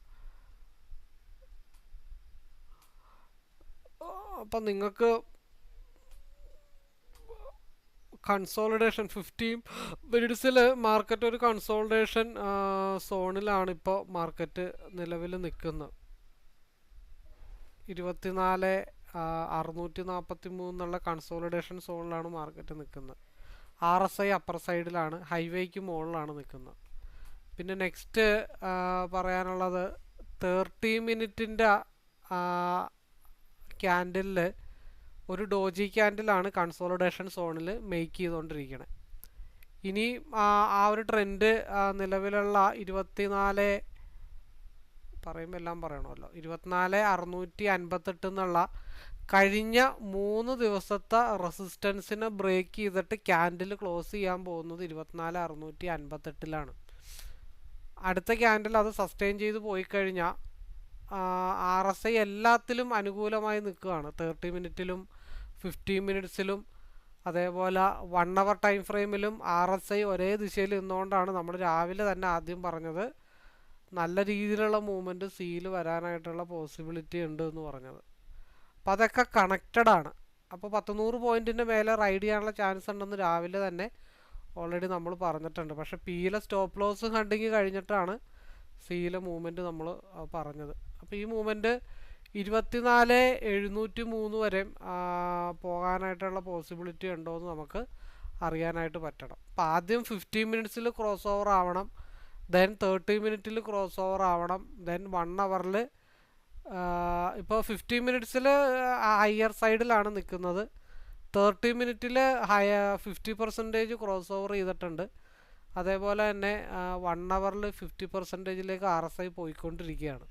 അപ്പം നിങ്ങൾക്ക് കൺസോളിഡേഷൻ 15 മിനിറ്റ്സിൽ മാർക്കറ്റ് ഒരു കൺസോളിഡേഷൻ സോണിലാണ് ഇപ്പോൾ മാർക്കറ്റ് നിലവിൽ നിൽക്കുന്നത്. 24,643 എന്നുള്ള കൺസോളിഡേഷൻ സോണിലാണ് മാർക്കറ്റ് നിൽക്കുന്നത്. RSI അപ്പർ സൈഡിലാണ്, ഹൈവേക്ക് മുകളിലാണ് നിൽക്കുന്നത്. പിന്നെ നെക്സ്റ്റ് പറയാനുള്ളത് 30 മിനിറ്റിൻ്റെ ക്യാൻഡിലിൽ ഒരു ഡോജി ക്യാൻഡിലാണ് കൺസോളിഡേഷൻ സോണിൽ മേക്ക് ചെയ്തുകൊണ്ടിരിക്കുന്നത്. ഇനി ആ ഒരു ട്രെൻഡ് നിലവിലുള്ള 24 പറയുമ്പോൾ എല്ലാം പറയണമല്ലോ, 24,658 എന്നുള്ള കഴിഞ്ഞ 3 ദിവസത്തെ റെസിസ്റ്റൻസിനെ ബ്രേക്ക് ചെയ്തിട്ട് ക്യാൻഡിൽ ക്ലോസ് ചെയ്യാൻ പോകുന്നത് 24,658 അടുത്ത ക്യാൻഡിൽ അത് സസ്റ്റെയിൻ ചെയ്ത് പോയി കഴിഞ്ഞാൽ RSI എല്ലാത്തിലും അനുകൂലമായി നിൽക്കുകയാണ്. 30 മിനിറ്റിലും 15 മിനിറ്റ്സിലും അതേപോലെ 1 അവർ ടൈം ഫ്രെയിമിലും RSI ഒരേ ദിശയിൽ നിന്നുകൊണ്ടാണ് നമ്മൾ രാവിലെ തന്നെ ആദ്യം പറഞ്ഞത് നല്ല രീതിയിലുള്ള മൂവ്മെൻറ്റ് സിയിൽ വരാനായിട്ടുള്ള പോസിബിലിറ്റി ഉണ്ട് എന്ന് പറഞ്ഞത്. അപ്പോൾ അതൊക്കെ കണക്റ്റഡാണ്. അപ്പോൾ 100 പോയിൻറ്റിൻ്റെ മേലെ റൈഡ് ചെയ്യാനുള്ള ചാൻസ് ഉണ്ടെന്ന് രാവിലെ തന്നെ ഓൾറെഡി നമ്മൾ പറഞ്ഞിട്ടുണ്ട്. പക്ഷേ പിയിലെ സ്റ്റോപ്പ് ലോസ് ഹണ്ടിങ് കഴിഞ്ഞിട്ടാണ് സിയിലെ മൂവ്മെൻറ്റ് നമ്മൾ പറഞ്ഞത്. അപ്പോൾ ഈ മൂവ്മെൻറ്റ് 24,703 വരെ പോകാനായിട്ടുള്ള പോസിബിലിറ്റി ഉണ്ടോ എന്ന് നമുക്ക് അറിയാനായിട്ട് പറ്റണം. അപ്പോൾ ആദ്യം 15 മിനിറ്റ്സിൽ ക്രോസ് ഓവർ ആവണം, ദെൻ 30 മിനിറ്റിൽ ക്രോസ് ഓവർ ആവണം, ദെൻ 1 അവറിൽ ഇപ്പോൾ 15 മിനിറ്റ്സിൽ ഹയർ സൈഡിലാണ് നിൽക്കുന്നത്. 30 മിനിറ്റിൽ 50% ക്രോസ് ഓവർ ചെയ്തിട്ടുണ്ട്. അതേപോലെ തന്നെ 1 അവറിൽ 50% RSI പോയിക്കൊണ്ടിരിക്കുകയാണ്.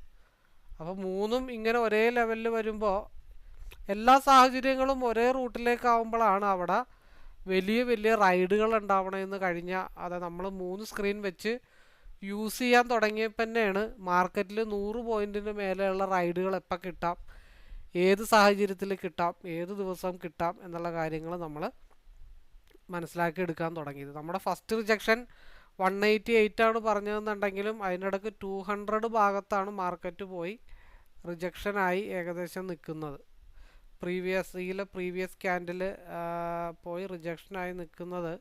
അപ്പോൾ മൂന്നും ഇങ്ങനെ ഒരേ ലെവലിൽ വരുമ്പോൾ എല്ലാ സാഹചര്യങ്ങളും ഒരേ റൂട്ടിലേക്കാവുമ്പോഴാണ് അവിടെ വലിയ വലിയ റൈഡുകൾ ഉണ്ടാവണമെന്ന് അത് നമ്മൾ 3 സ്ക്രീൻ വെച്ച് യൂസ് ചെയ്യാൻ തുടങ്ങിയപ്പോൾ തന്നെയാണ് മാർക്കറ്റിൽ 100 പോയിൻറ്റിന് മേലെയുള്ള റൈഡുകൾ എപ്പോൾ കിട്ടാം, ഏത് സാഹചര്യത്തിൽ കിട്ടാം, ഏത് ദിവസം കിട്ടാം എന്നുള്ള കാര്യങ്ങൾ നമ്മൾ മനസ്സിലാക്കി എടുക്കാൻ തുടങ്ങിയത്. നമ്മുടെ ഫസ്റ്റ് റിജക്ഷൻ 188 ആണ് പറഞ്ഞതെന്നുണ്ടെങ്കിലും അതിനിടയ്ക്ക് 200 ഭാഗത്താണ് മാർക്കറ്റ് പോയി റിജക്ഷനായി ഏകദേശം നിൽക്കുന്നത്. പ്രീവിയസ് ക്യാൻഡിൽ പോയി റിജക്ഷനായി നിൽക്കുന്നത്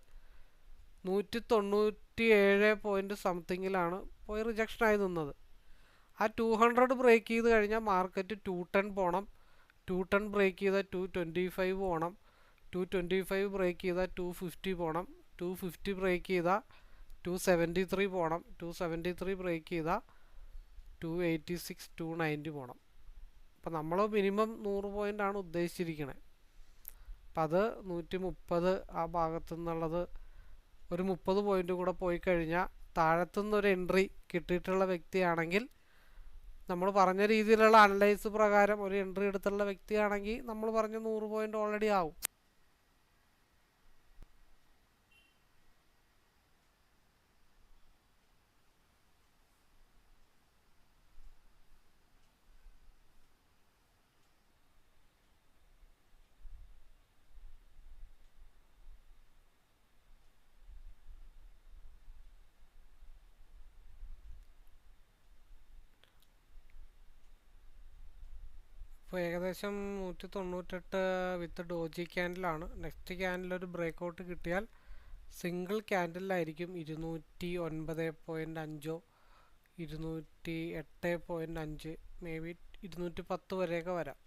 197 പോയിൻറ്റ് സംതിങ്ങിലാണ് പോയി റിജക്ഷനായി നിന്നത്. ആ 200 ബ്രേക്ക് ചെയ്ത് കഴിഞ്ഞാൽ മാർക്കറ്റ് 210 പോകണം, 210 ബ്രേക്ക് ചെയ്താൽ 225 പോകണം, 225 ബ്രേക്ക് ചെയ്താൽ 250 പോകണം, 250 ബ്രേക്ക് ചെയ്താൽ 273 പോകണം, 273 ബ്രേക്ക് ചെയ്താൽ 286, 290 പോകണം. അപ്പം നമ്മൾ മിനിമം 100 പോയിൻ്റാണ് ഉദ്ദേശിച്ചിരിക്കുന്നത്. അപ്പം അത് 130 ആ ഭാഗത്തു നിന്നുള്ളത് ഒരു 30 പോയിൻ്റ് കൂടെ പോയി കഴിഞ്ഞാൽ താഴത്തുനിന്നൊരു എൻട്രി കിട്ടിയിട്ടുള്ള വ്യക്തിയാണെങ്കിൽ നമ്മൾ പറഞ്ഞ രീതിയിലുള്ള അനലൈസ് പ്രകാരം ഒരു എൻട്രി എടുത്തുള്ള വ്യക്തിയാണെങ്കിൽ നമ്മൾ പറഞ്ഞ 100 പോയിന്റ് ഓൾറെഡി ആവും. ഇപ്പോൾ ഏകദേശം 198 വിത്ത് ഡോജി ക്യാൻഡിലാണ്. നെക്സ്റ്റ് ക്യാൻഡിൽ ഒരു ബ്രേക്കൗട്ട് കിട്ടിയാൽ സിംഗിൾ ക്യാൻഡിലായിരിക്കും 209.5 208.5 മേ ബി 210 വരെയൊക്കെ വരാം.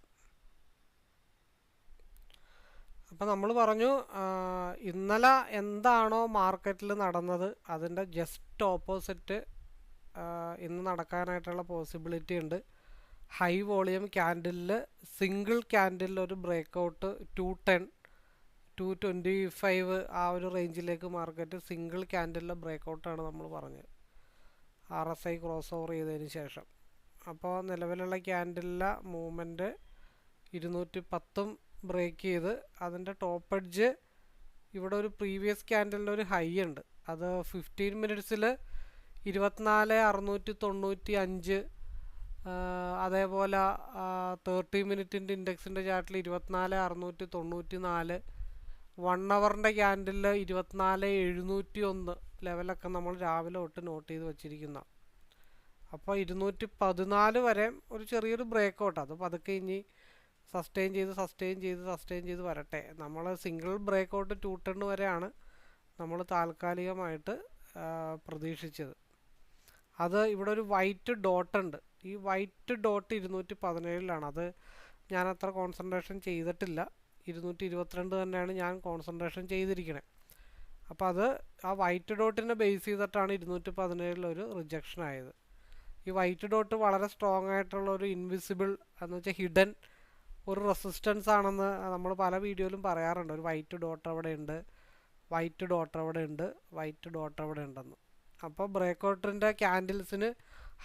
അപ്പം നമ്മൾ പറഞ്ഞു ഇന്നലെ എന്താണോ മാർക്കറ്റിൽ നടന്നത് അതിൻ്റെ ജസ്റ്റ് ഓപ്പോസിറ്റ് ഇന്ന് നടക്കാനായിട്ടുള്ള പോസിബിലിറ്റി ഉണ്ട്. ഹൈ വോളിയം ക്യാൻഡിലിൽ സിംഗിൾ ക്യാൻഡിലിൽ ഒരു ബ്രേക്കൗട്ട് 210 225 ആ ഒരു റേഞ്ചിലേക്ക് മാർക്കറ്റ് സിംഗിൾ ക്യാൻഡിലിലെ ബ്രേക്കൗട്ടാണ് നമ്മൾ പറഞ്ഞത് RSI ക്രോസ് ഓവർ ചെയ്തതിന് ശേഷം. അപ്പോൾ നിലവിലുള്ള ക്യാൻഡിലിലെ മൂവ്മെൻറ്റ് 210 ബ്രേക്ക് ചെയ്ത് അതിൻ്റെ ടോപ്പ് എഡ്ജ് ഇവിടെ ഒരു പ്രീവിയസ് ക്യാൻഡിലിൻ്റെ ഒരു ഹൈ ഉണ്ട്. അത് 15 മിനിറ്റ്സിൽ 24,695. അതേപോലെ 30 മിനിറ്റിൻ്റെ ഇൻഡെക്സിൻ്റെ ചാർട്ടിൽ 24,694. 1 അവറിൻ്റെ ക്യാൻഡിലിൽ 24,701 ലെവലൊക്കെ നമ്മൾ രാവിലെ തൊട്ട് നോട്ട് ചെയ്ത് വച്ചിരിക്കുന്ന. അപ്പോൾ 214 വരെ ഒരു ചെറിയൊരു ബ്രേക്കൗട്ട്, അത് പതുക്കെ ഇനി സസ്റ്റെയിൻ ചെയ്ത് വരട്ടെ. നമ്മൾ സിംഗിൾ ബ്രേക്കൗട്ട് 210 വരെയാണ് നമ്മൾ താൽക്കാലികമായിട്ട് പ്രതീക്ഷിച്ചത്. അത് ഇവിടെ ഒരു വൈറ്റ് ഡോട്ട് ഉണ്ട്. ഈ വൈറ്റ് ഡോട്ട് 217ലാണ്. അത് ഞാൻ അത്ര കോൺസെൻട്രേഷൻ ചെയ്തിട്ടില്ല. 222 തന്നെയാണ് ഞാൻ കോൺസെൻട്രേഷൻ ചെയ്തിരിക്കണേ. അപ്പോൾ അത് ആ വൈറ്റ് ഡോട്ടിനെ ബേസ് ചെയ്തിട്ടാണ് 217 റിജക്ഷൻ ആയത്. ഈ വൈറ്റ് ഡോട്ട് വളരെ സ്ട്രോങ് ആയിട്ടുള്ള ഒരു ഇൻവിസിബിൾ എന്ന് വെച്ചാൽ ഹിഡൻ ഒരു റെസിസ്റ്റൻസ് ആണെന്ന് നമ്മൾ പല വീഡിയോയിലും പറയാറുണ്ട്. ഒരു വൈറ്റ് ഡോട്ട് അവിടെ ഉണ്ട്, വൈറ്റ് ഡോട്ട് അവിടെ ഉണ്ടെന്ന്. അപ്പോൾ ബ്രേക്കൗട്ടിൻ്റെ ക്യാൻഡിൽസിന്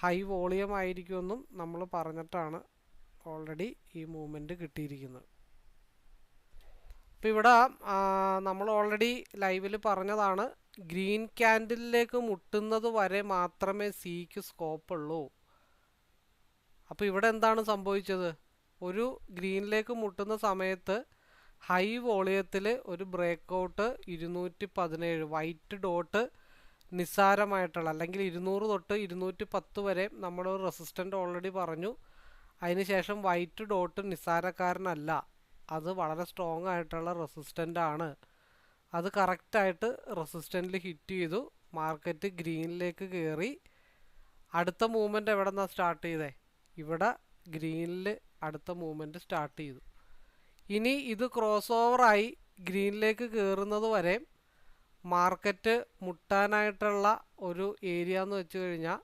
ഹൈ വോളിയം ആയിരിക്കുമെന്നും നമ്മൾ പറഞ്ഞിട്ടാണ് ഓൾറെഡി ഈ മൂവ്മെൻറ്റ് കിട്ടിയിരിക്കുന്നത്. അപ്പോൾ ഇവിടെ നമ്മൾ ഓൾറെഡി ലൈവിൽ പറഞ്ഞതാണ്, ഗ്രീൻ ക്യാൻഡിലേക്ക് മുട്ടുന്നത് വരെ മാത്രമേ സിക്ക് സ്കോപ്പ് ഉള്ളൂ. അപ്പോൾ ഇവിടെ എന്താണ് സംഭവിച്ചത്? ഒരു ഗ്രീനിലേക്ക് മുട്ടുന്ന സമയത്ത് ഹൈ വോളിയത്തിൽ ഒരു ബ്രേക്കൗട്ട് 217 വൈറ്റ് ഡോട്ട് നിസ്സാരമായിട്ടുള്ള, അല്ലെങ്കിൽ 200 തൊട്ട് 210 വരെ നമ്മളൊരു റെസിസ്റ്റൻ്റ് ഓൾറെഡി പറഞ്ഞു. അതിനുശേഷം വൈറ്റ് ഡോട്ട് നിസ്സാരക്കാരനല്ല, അത് വളരെ സ്ട്രോങ് ആയിട്ടുള്ള റെസിസ്റ്റൻ്റ് ആണ്. അത് കറക്റ്റായിട്ട് റെസിസ്റ്റൻ്റിൽ ഹിറ്റ് ചെയ്തു. മാർക്കറ്റ് ഗ്രീനിലേക്ക് കയറി. അടുത്ത മൂവ്മെൻറ്റ് എവിടെ നിന്നാണ് സ്റ്റാർട്ട് ചെയ്തേ? ഇവിടെ ഗ്രീനിൽ അടുത്ത മൂവ്മെൻറ്റ് സ്റ്റാർട്ട് ചെയ്തു. ഇനി ഇത് ക്രോസ് ഓവറായി ഗ്രീനിലേക്ക് കയറുന്നത് വരെ മാർക്കറ്റ് മുട്ടാനായിട്ടുള്ള ഒരു ഏരിയ എന്ന് വെച്ച് കഴിഞ്ഞാൽ,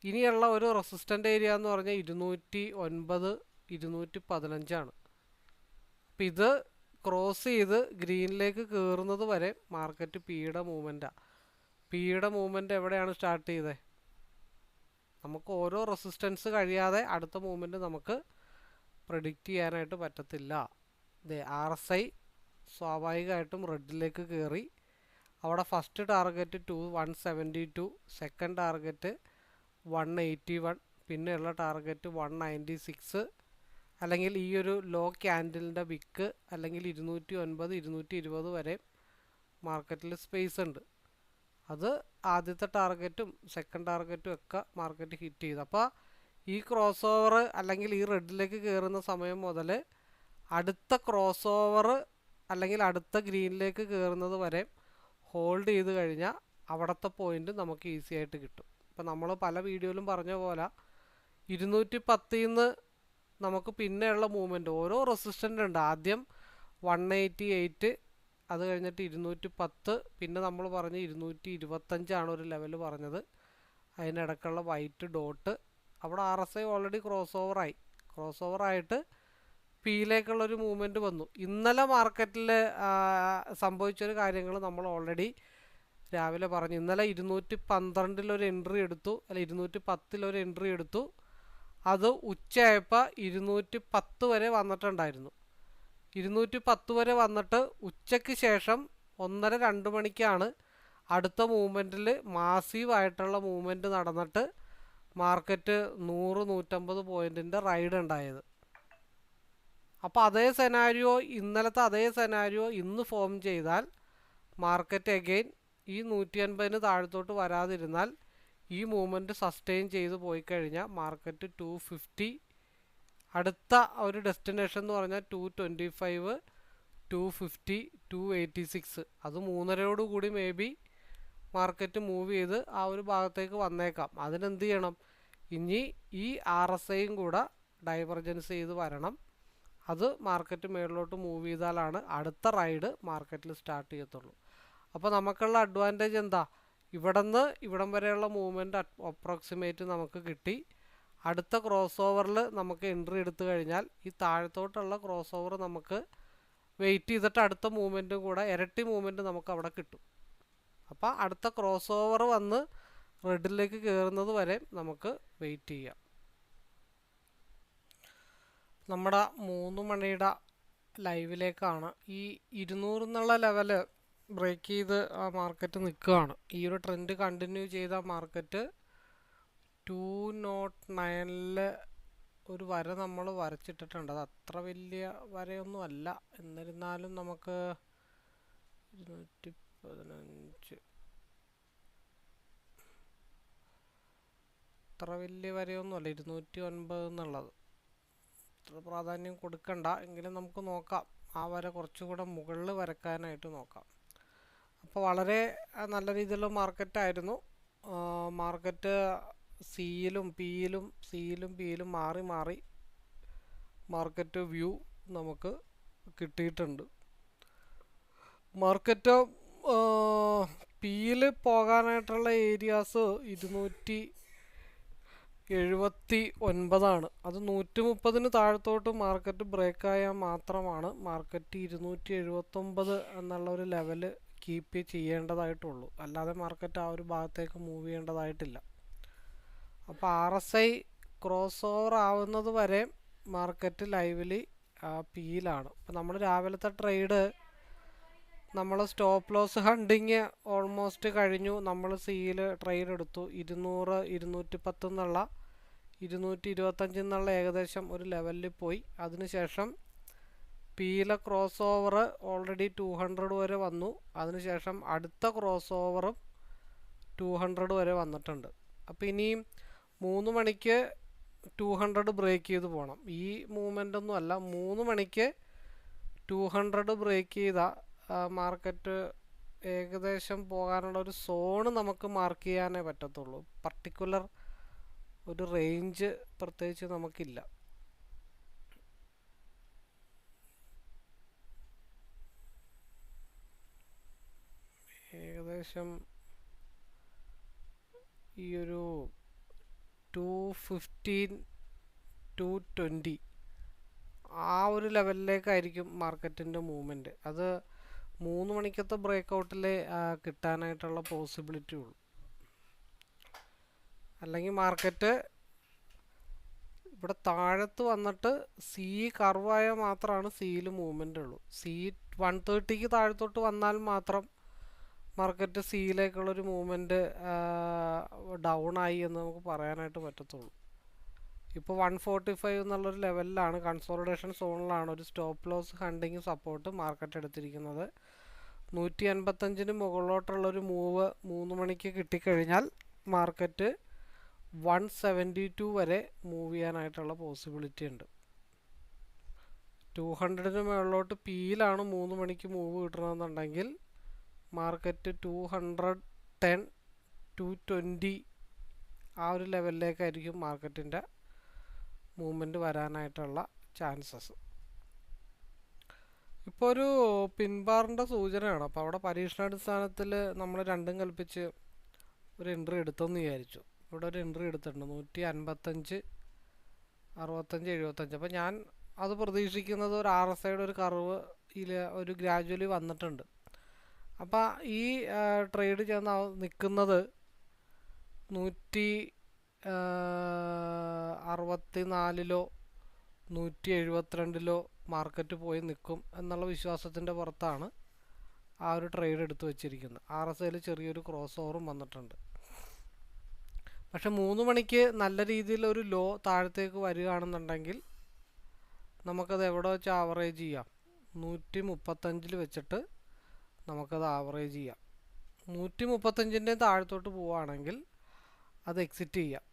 ഇനിയുള്ള ഒരു റെസിസ്റ്റൻ്റ് ഏരിയ എന്ന് പറഞ്ഞാൽ 209 215. അപ്പം ഇത് ക്രോസ് ചെയ്ത് ഗ്രീനിലേക്ക് കയറുന്നത് വരെ മാർക്കറ്റ് പിയുടെ മൂവ്മെൻറ്റാണ്. പിയുടെ മൂവ്മെൻറ്റ് എവിടെയാണ് സ്റ്റാർട്ട് ചെയ്തത്? നമുക്ക് ഓരോ റെസിസ്റ്റൻസ് കഴിയാതെ അടുത്ത മൂവ്മെൻറ്റ് നമുക്ക് പ്രെഡിക്റ്റ് ചെയ്യാനായിട്ട് പറ്റത്തില്ല. RSI സ്വാഭാവികമായിട്ടും റെഡിലേക്ക് കയറി. അവിടെ ഫസ്റ്റ് ടാർഗറ്റ് 172, സെക്കൻഡ് ടാർഗറ്റ് 181, പിന്നെയുള്ള ടാർഗറ്റ് 196, അല്ലെങ്കിൽ ഈ ഒരു ലോ ക്യാൻഡിലിൻ്റെ വിക്ക് അല്ലെങ്കിൽ 209 220 വരെ മാർക്കറ്റിൽ സ്പേസ് ഉണ്ട്. അത് ആദ്യത്തെ ടാർഗറ്റും സെക്കൻഡ് ടാർഗറ്റും ഒക്കെ മാർക്കറ്റ് ഹിറ്റ് ചെയ്തു. അപ്പോൾ ഈ ക്രോസ് ഓവർ അല്ലെങ്കിൽ ഈ റെഡിലേക്ക് കയറുന്ന സമയം മുതൽ അടുത്ത ക്രോസ് ഓവർ അല്ലെങ്കിൽ അടുത്ത ഗ്രീനിലേക്ക് കയറുന്നത് വരെ ഹോൾഡ് ചെയ്ത് കഴിഞ്ഞാൽ അവിടുത്തെ പോയിൻ്റ് നമുക്ക് ഈസി ആയിട്ട് കിട്ടും. ഇപ്പോൾ നമ്മൾ പല വീഡിയോയിലും പറഞ്ഞ പോലെ 210 നിന്ന് നമുക്ക് പിന്നെയുള്ള മൂവ്മെൻറ്റ് ഓരോ റെസിസ്റ്റൻ്റ് ഉണ്ട്. ആദ്യം 188, അത് കഴിഞ്ഞിട്ട് 210, പിന്നെ നമ്മൾ പറഞ്ഞ് 225 ഒരു ലെവൽ പറഞ്ഞത്. അതിനിടയ്ക്കുള്ള വൈറ്റ് ഡോട്ട് അവിടെ RSI ഓൾറെഡി ക്രോസ് ഓവറായിട്ട് പിയിലേക്കുള്ളൊരു മൂവ്മെൻറ്റ് വന്നു. ഇന്നലെ മാർക്കറ്റിൽ സംഭവിച്ചൊരു കാര്യങ്ങൾ നമ്മൾ ഓൾറെഡി രാവിലെ പറഞ്ഞു. ഇന്നലെ 212 ഒരു എൻട്രി എടുത്തു, അല്ല 210 ഒരു എൻട്രി എടുത്തു. അത് ഉച്ചയായപ്പോൾ 210 വരെ വന്നിട്ടുണ്ടായിരുന്നു. 210 വരെ വന്നിട്ട് ഉച്ചയ്ക്ക് ശേഷം 1:30-2 മണിക്കാണ് അടുത്ത മൂവ്മെൻറ്റിൽ മാസീവായിട്ടുള്ള മൂവ്മെൻറ്റ് നടന്നിട്ട് മാർക്കറ്റ് 100-150 പോയിൻറ്റിൻ്റെ റൈഡ് ഉണ്ടായത്. അപ്പോൾ അതേ സെനാരിയോ, ഇന്നലത്തെ അതേ സെനാരിയോ ഇന്ന് ഫോം ചെയ്താൽ മാർക്കറ്റ് അഗെയിൻ ഈ 150 താഴത്തോട്ട് വരാതിരുന്നാൽ ഈ മൂവ്മെൻറ്റ് സസ്റ്റെയിൻ ചെയ്ത് പോയി കഴിഞ്ഞാൽ മാർക്കറ്റ് 250, അടുത്ത ഒരു ഡെസ്റ്റിനേഷൻ എന്ന് പറഞ്ഞാൽ 225, 250, 286. അത് 3:30 കൂടി മേ ബി മാർക്കറ്റ് മൂവ് ചെയ്ത് ആ ഒരു ഭാഗത്തേക്ക് വന്നേക്കാം. അതിനെന്ത് ചെയ്യണം? ഇനി ഈ RSIയും കൂടെ ഡൈവർജൻസ് ചെയ്ത് വരണം. അത് മാർക്കറ്റ് മേളിലോട്ട് മൂവ് ചെയ്താലാണ് അടുത്ത റൈഡ് മാർക്കറ്റിൽ സ്റ്റാർട്ട് ചെയ്യത്തുള്ളൂ. അപ്പോൾ നമുക്കുള്ള അഡ്വാൻറ്റേജ് എന്താ? ഇവിടം വരെയുള്ള മൂവ്മെൻറ്റ് അപ്രോക്സിമേറ്റ് നമുക്ക് കിട്ടി. അടുത്ത ക്രോസ് ഓവറിൽ നമുക്ക് എൻട്രി എടുത്തു കഴിഞ്ഞാൽ ഈ താഴത്തോട്ടുള്ള ക്രോസ് ഓവർ നമുക്ക് വെയിറ്റ് ചെയ്തിട്ട് അടുത്ത മൂവ്മെൻറ്റും കൂടെ ഇരട്ടി മൂവ്മെൻറ്റ് നമുക്ക് അവിടെ കിട്ടും. അപ്പോൾ അടുത്ത ക്രോസ് ഓവർ വന്ന് റെഡിലേക്ക് കയറുന്നത് വരെ നമുക്ക് വെയിറ്റ് ചെയ്യാം. നമ്മുടെ 3 മണിയുടെ ലൈവിലേക്കാണ്. ഈ 200 എന്നുള്ള ലെവല് ബ്രേക്ക് ചെയ്ത് ആ മാർക്കറ്റ് നിൽക്കുകയാണ്. ഈ ഒരു ട്രെൻഡ് കണ്ടിന്യൂ ചെയ്ത മാർക്കറ്റ് 209 ഒരു വര നമ്മൾ വരച്ചിട്ടിട്ടുണ്ട്. അത് അത്ര വലിയ വരയൊന്നും അല്ല, എന്നിരുന്നാലും നമുക്ക് 215 അത്ര വലിയ വരയൊന്നുമല്ല 209 എന്നുള്ളത്. അത്ര പ്രാധാന്യം കൊടുക്കണ്ട, എങ്കിലും നമുക്ക് നോക്കാം. ആ വര കുറച്ചുകൂടെ മുകളിൽ വരക്കാനായിട്ട് നോക്കാം. അപ്പോൾ വളരെ നല്ല രീതിയിലുള്ള മാർക്കറ്റായിരുന്നു. മാർക്കറ്റ് സിയിലും പിയിലും മാറി മാർക്കറ്റ് വ്യൂ നമുക്ക് കിട്ടിയിട്ടുണ്ട്. മാർക്കറ്റ് പിയിൽ പോകാനായിട്ടുള്ള ഏരിയാസ് 279. അത് 130 താഴത്തോട്ട് മാർക്കറ്റ് ബ്രേക്കായാൽ മാത്രമാണ് മാർക്കറ്റ് 279 എന്നുള്ള ഒരു ലെവല് കീപ്പ് ചെയ്യേണ്ടതായിട്ടുള്ളൂ. അല്ലാതെ മാർക്കറ്റ് ആ ഒരു ഭാഗത്തേക്ക് മൂവ് ചെയ്യേണ്ടതായിട്ടില്ല. അപ്പോൾ RSI ക്രോസ് ഓവർ ആവുന്നത് വരെ മാർക്കറ്റ് ലൈവിലി പിയിലാണ്. അപ്പോൾ നമ്മൾ രാവിലത്തെ ട്രേഡ്, നമ്മൾ സ്റ്റോപ്പ് ലോസ് ഹണ്ടിങ് ഓൾമോസ്റ്റ് കഴിഞ്ഞു. നമ്മൾ സിയിൽ ട്രേഡ് എടുത്തു 200, 210 എന്നുള്ള 225 എന്നുള്ള ഏകദേശം ഒരു ലെവലിൽ പോയി. അതിനുശേഷം പിയിലെ ക്രോസ് ഓവർ ഓൾറെഡി 200 വരെ വന്നു. അതിനുശേഷം അടുത്ത ക്രോസ് ഓവറും 200 വരെ വന്നിട്ടുണ്ട്. അപ്പോൾ ഇനിയും 3 മണിക്ക് 200 ബ്രേക്ക് ചെയ്ത് പോകണം. ഈ മൂവ്മെൻ്റ് ഒന്നും അല്ല, 3 മണിക്ക് 200 ബ്രേക്ക് ചെയ്ത മാർക്കറ്റ് ഏകദേശം പോകാനുള്ള ഒരു സോണ് നമുക്ക് മാർക്ക് ചെയ്യാനേ പറ്റത്തുള്ളൂ. പർട്ടിക്കുലർ ഒരു റേഞ്ച് പ്രത്യേകിച്ച് നമുക്കില്ല. ഏകദേശം ഈ ഒരു 215, 220 ആ ഒരു ലെവലിലേക്കായിരിക്കും മാർക്കറ്റിൻ്റെ മൂവ്മെൻറ്റ്. അത് 3 മണിക്കത്തെ ബ്രേക്കൗട്ടിലേ കിട്ടാനായിട്ടുള്ള പോസിബിലിറ്റി ഉള്ളൂ. അല്ലെങ്കിൽ മാർക്കറ്റ് ഇവിടെ താഴത്ത് വന്നിട്ട് സി കർവായാൽ മാത്രമാണ് സിയിൽ മൂവ്മെൻ്റ് ഉള്ളൂ. സി 130ക്ക് താഴത്തോട്ട് വന്നാൽ മാത്രം മാർക്കറ്റ് സിയിലേക്കുള്ളൊരു മൂവ്മെൻറ്റ് ഡൗൺ ആയി എന്ന് നമുക്ക് പറയാനായിട്ട് പറ്റത്തുള്ളൂ. ഇപ്പോൾ 145 എന്നുള്ളൊരു ലെവലിലാണ്, കൺസോളിഡേഷൻ സോണിലാണ് ഒരു stop loss hunting support market എടുത്തിരിക്കുന്നത്. 185 മുകളിലോട്ടുള്ളൊരു മൂവ് 3 മണിക്ക് കിട്ടിക്കഴിഞ്ഞാൽ മാർക്കറ്റ് 172 വരെ മൂവ് ചെയ്യാനായിട്ടുള്ള പോസിബിലിറ്റി ഉണ്ട്. 200 മുകളിലോട്ട് പിയിലാണ് 3 മണിക്ക് മൂവ് കിട്ടണമെന്നുണ്ടെങ്കിൽ മാർക്കറ്റ് 210, 220 ആ ഒരു ലെവലിലേക്കായിരിക്കും മാർക്കറ്റിൻ്റെ മൂവ്മെൻറ്റ് വരാനായിട്ടുള്ള ചാൻസസ്. ഇപ്പോൾ ഒരു പിൻബാറിൻ്റെ സൂചനയാണ്. അപ്പോൾ അവിടെ പരീക്ഷണാടിസ്ഥാനത്തിൽ നമ്മൾ രണ്ടും കൽപ്പിച്ച് ഒരു എൻട്രി എടുത്തെന്ന് വിചാരിച്ചു. ഇവിടെ ഒരു എൻട്രി എടുത്തിട്ടുണ്ട് 155, 65, 75. അപ്പോൾ ഞാൻ അത് പ്രതീക്ഷിക്കുന്നത് ഒരു RSIയുടെ ഒരു കർവ് ഒരു ഗ്രാജുവലി വന്നിട്ടുണ്ട്. അപ്പോൾ ഈ ട്രേഡ് ചെന്ന് നിൽക്കുന്നത് 164 172 മാർക്കറ്റ് പോയി നിൽക്കും എന്നുള്ള വിശ്വാസത്തിൻ്റെ പുറത്താണ് ആ ഒരു ട്രേഡ് എടുത്തു വച്ചിരിക്കുന്നത്. RSIയിൽ ചെറിയൊരു ക്രോസ് ഓവറും വന്നിട്ടുണ്ട്. പക്ഷെ 3 മണിക്ക് നല്ല രീതിയിലൊരു ലോ താഴത്തേക്ക് വരികയാണെന്നുണ്ടെങ്കിൽ നമുക്കത് എവിടെ വെച്ച് ആവറേജ് ചെയ്യാം? 135 വെച്ചിട്ട് നമുക്കത് ആവറേജ് ചെയ്യാം. 135ൻ്റെ താഴത്തോട്ട് പോവുകയാണെങ്കിൽ അത് എക്സിറ്റ് ചെയ്യാം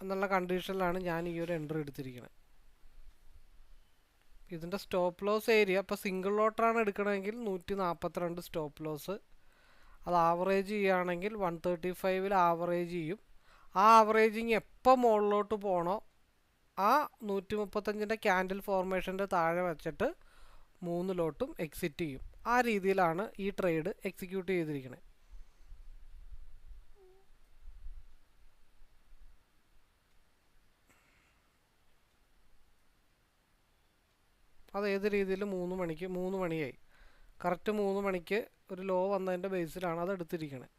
എന്നുള്ള കണ്ടീഷനിലാണ് ഞാൻ ഈ ഒരു എൻട്രി എടുത്തിരിക്കുന്നത്. ഇതിൻ്റെ സ്റ്റോപ്പ് ലോസ് ഏരിയ ഇപ്പോൾ സിംഗിൾ ലോട്ടറാണ് എടുക്കണമെങ്കിൽ 142 സ്റ്റോപ്പ് ലോസ്. അത് ആവറേജ് ചെയ്യുകയാണെങ്കിൽ 135 ആവറേജ് ചെയ്യും. ആ ആവറേജിങ് എപ്പോൾ മുകളിലോട്ട് പോകണോ ആ 135ൻ്റെ ക്യാൻഡിൽ ഫോർമേഷൻ്റെ താഴെ വെച്ചിട്ട് 3 ലോട്ടും എക്സിറ്റ് ചെയ്യും. ആ രീതിയിലാണ് ഈ ട്രേഡ് എക്സിക്യൂട്ട് ചെയ്തിരിക്കുന്നത്. അത് ഏത് രീതിയിൽ 3 മണിയായി കറക്റ്റ് 3 മണിക്ക് ഒരു ലോ വന്നതിൻ്റെ ബേസിലാണ് അത് എടുത്തിരിക്കുന്നത്.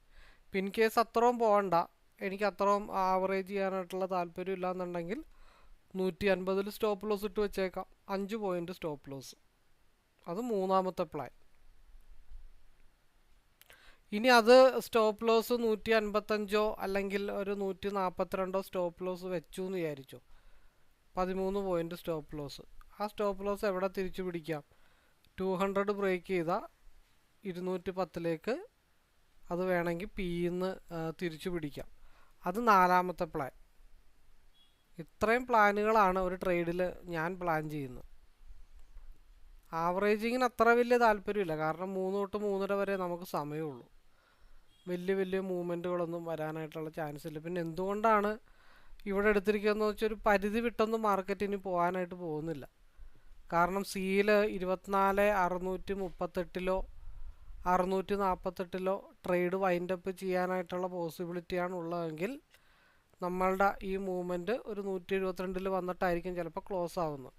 ഇപ്പം ഇൻ കേസ് അത്രയും പോകണ്ട, എനിക്ക് അത്രയും ആവറേജ് ചെയ്യാനായിട്ടുള്ള താല്പര്യം ഇല്ലയെന്നുണ്ടെങ്കിൽ 150 സ്റ്റോപ്പ് ലോസ് ഇട്ട് വെച്ചേക്കാം. 5 പോയിൻ്റ് സ്റ്റോപ്പ് ലോസ്. അത് മൂന്നാമത്തെ പ്ലാൻ. ഇനി അത് സ്റ്റോപ്പ് ലോസ് 155 അല്ലെങ്കിൽ ഒരു 142 സ്റ്റോപ്പ് ലോസ് വെച്ചു എന്ന് വിചാരിച്ചു. 13 പോയിൻ്റ് സ്റ്റോപ്പ് ലോസ്. ആ സ്റ്റോപ്പ് ലോസ് എവിടെ തിരിച്ചു പിടിക്കാം? 200 ബ്രേക്ക് ചെയ്താൽ 210 അത് വേണമെങ്കിൽ പിന്ന് തിരിച്ചു പിടിക്കാം. അത് നാലാമത്തെ പ്ലാൻ. ഇത്രയും പ്ലാനുകളാണ് ഒരു ട്രേഡിൽ ഞാൻ പ്ലാൻ ചെയ്യുന്നത്. ആവറേജിങ്ങിന് അത്ര വലിയ താല്പര്യമില്ല, കാരണം 3 തൊട്ട് 3:30 വരെ നമുക്ക് സമയമുള്ളൂ. വലിയ മൂവ്മെൻറ്റുകളൊന്നും വരാനായിട്ടുള്ള ചാൻസ് ഇല്ല. പിന്നെ എന്തുകൊണ്ടാണ് ഇവിടെ എടുത്തിരിക്കുന്നതെന്ന് വെച്ചാൽ ഒരു പരിധി വിട്ടൊന്നും മാർക്കറ്റിന് പോകാനായിട്ട് പോകുന്നില്ല. കാരണം സിയിൽ 24,638 648 ട്രേഡ് വൈൻഡപ്പ് ചെയ്യാനായിട്ടുള്ള പോസിബിലിറ്റിയാണ് ഉള്ളതെങ്കിൽ നമ്മളുടെ ഈ മൂവ്മെൻറ്റ് ഒരു 172 വന്നിട്ടായിരിക്കും ചിലപ്പോൾ ക്ലോസ് ആവുന്നത്.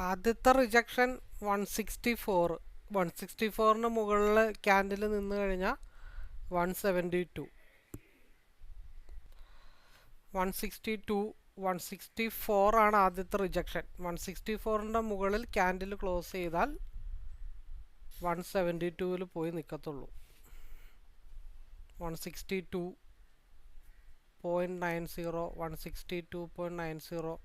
ആദ്യത്തെ റിജക്ഷൻ 164. 164ന് മുകളിൽ ക്യാൻഡിൽ നിന്ന് കഴിഞ്ഞാൽ 172, 164 ആണ് ആദ്യത്തെ റിജക്ഷൻ. 164ൻ്റെ മുകളിൽ ക്യാൻഡിൽ ക്ലോസ് ചെയ്താൽ 172 പോയി നിൽക്കത്തുള്ളൂ. 162.90, 162.90.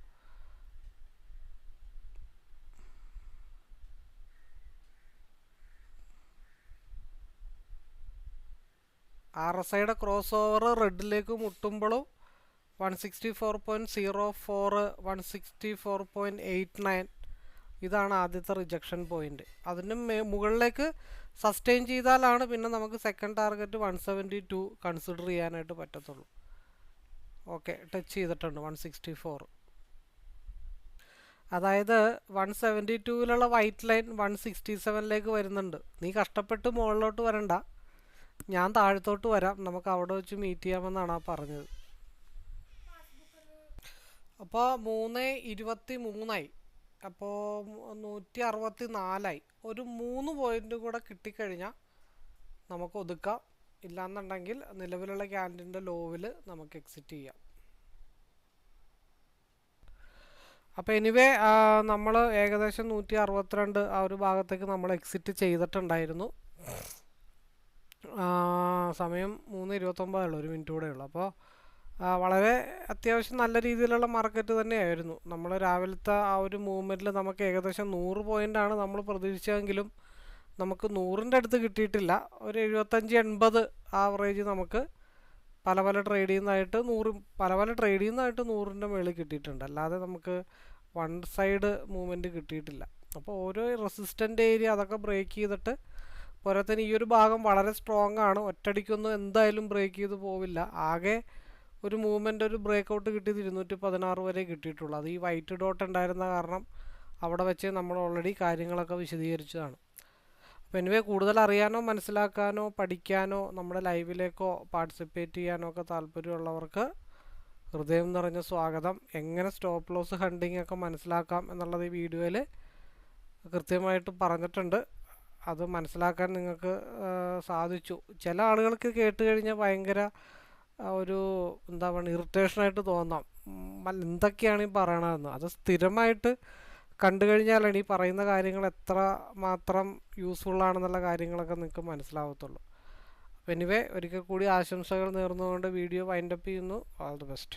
RSIയുടെ ക്രോസ് ഓവർ റെഡിലേക്ക് മുട്ടുമ്പോഴും 164.04, 164.89 ഇതാണ് ആദ്യത്തെ റിജക്ഷൻ പോയിൻ്റ്. അതിന് മുകളിലേക്ക് സസ്റ്റെയിൻ ചെയ്താലാണ് പിന്നെ നമുക്ക് സെക്കൻഡ് ടാർഗറ്റ് 172 കൺസിഡർ ചെയ്യാനായിട്ട് പറ്റത്തുള്ളൂ. ഓക്കെ, ടച്ച് ചെയ്തിട്ടുണ്ട് 164. അതായത് 172 വൈറ്റ് ലൈൻ 167 വരുന്നുണ്ട്. നീ കഷ്ടപ്പെട്ട് മുകളിലോട്ട് വരണ്ട, ഞാൻ താഴത്തോട്ട് വരാം, നമുക്ക് അവിടെ വെച്ച് മീറ്റ് ചെയ്യാമെന്നാണ് ആ പറഞ്ഞത്. അപ്പോൾ 3:23 അപ്പോൾ 164 ഒരു 3 പോയിൻ്റ് കൂടെ കിട്ടിക്കഴിഞ്ഞാൽ നമുക്ക് ഒതുക്കാം. ഇല്ലയെന്നുണ്ടെങ്കിൽ നിലവിലുള്ള ക്യാൻഡിൻ്റെ ലോവിൽ നമുക്ക് എക്സിറ്റ് ചെയ്യാം. അപ്പോൾ എനിവേ നമ്മൾ ഏകദേശം 162 ആ ഒരു ഭാഗത്തേക്ക് നമ്മൾ എക്സിറ്റ് ചെയ്തിട്ടുണ്ടായിരുന്നു. സമയം 3:29 1 മിനിറ്റ് കൂടെ ഉള്ളു. അപ്പോൾ വളരെ അത്യാവശ്യം നല്ല രീതിയിലുള്ള മാർക്കറ്റ് തന്നെയായിരുന്നു. നമ്മൾ രാവിലത്തെ ആ ഒരു മൂവ്മെൻറ്റിൽ നമുക്ക് ഏകദേശം 100 പോയിൻ്റാണ് നമ്മൾ പ്രതീക്ഷിച്ചതെങ്കിലും നമുക്ക് 100ൻ്റെ അടുത്ത് കിട്ടിയിട്ടില്ല. ഒരു 75-80 ആവറേജ് നമുക്ക് പല ട്രേഡിൽ നിന്നായിട്ട് 100ൻ്റെ മുകളിൽ കിട്ടിയിട്ടുണ്ട്. അല്ലാതെ നമുക്ക് വൺ സൈഡ് മൂവ്മെൻറ്റ് കിട്ടിയിട്ടില്ല. അപ്പോൾ ഓരോ റെസിസ്റ്റൻ്റ് ഏരിയ അതൊക്കെ ബ്രേക്ക് ചെയ്തിട്ട് പോരാത്തതിന് ഈ ഒരു ഭാഗം വളരെ സ്ട്രോങ് ആണ്. ഒറ്റയടിക്കൊന്നും എന്തായാലും ബ്രേക്ക് ചെയ്ത് പോവില്ല. ആകെ ഒരു മൂവ്മെൻ്റ് ഒരു ബ്രേക്ക് ഔട്ട് കിട്ടിയത് 216 വരെ കിട്ടിയിട്ടുള്ളൂ. അത് ഈ വൈറ്റ് ഡോട്ട് ഉണ്ടായിരുന്ന കാരണം അവിടെ വെച്ച് നമ്മൾ ഓൾറെഡി കാര്യങ്ങളൊക്കെ വിശദീകരിച്ചതാണ്. അപ്പോൾ എനിവേ കൂടുതൽ അറിയാനോ മനസ്സിലാക്കാനോ പഠിക്കാനോ നമ്മുടെ ലൈവിലേക്കോ പാർട്ടിസിപ്പേറ്റ് ചെയ്യാനോ ഒക്കെ താല്പര്യമുള്ളവർക്ക് ഹൃദയം നിറഞ്ഞ സ്വാഗതം. എങ്ങനെ സ്റ്റോപ്പ് ലോസ് ഹണ്ടിങ് ഒക്കെ മനസ്സിലാക്കാം എന്നുള്ളത് ഈ വീഡിയോയിൽ കൃത്യമായിട്ട് പറഞ്ഞിട്ടുണ്ട്. അത് മനസ്സിലാക്കാൻ നിങ്ങൾക്ക് സാധിച്ചു. ചില ആളുകൾക്ക് കേട്ട് കഴിഞ്ഞാൽ ഭയങ്കര ഒരു എന്താ പറയുക ഇറിറ്റേഷനായിട്ട് തോന്നാം, എന്തൊക്കെയാണ് ഈ പറയണതെന്ന്. അത് സ്ഥിരമായിട്ട് കണ്ടു കഴിഞ്ഞാലാണ് ഈ പറയുന്ന കാര്യങ്ങൾ എത്ര മാത്രം യൂസ്ഫുള്ളാണെന്നുള്ള കാര്യങ്ങളൊക്കെ നിങ്ങൾക്ക് മനസ്സിലാവത്തുള്ളൂ. അപ്പോൾ എനിവേ ഒരിക്കൽ കൂടി ആശംസകൾ നേർന്നുകൊണ്ട് വീഡിയോ വൈൻഡപ്പ് ചെയ്യുന്നു. All the best.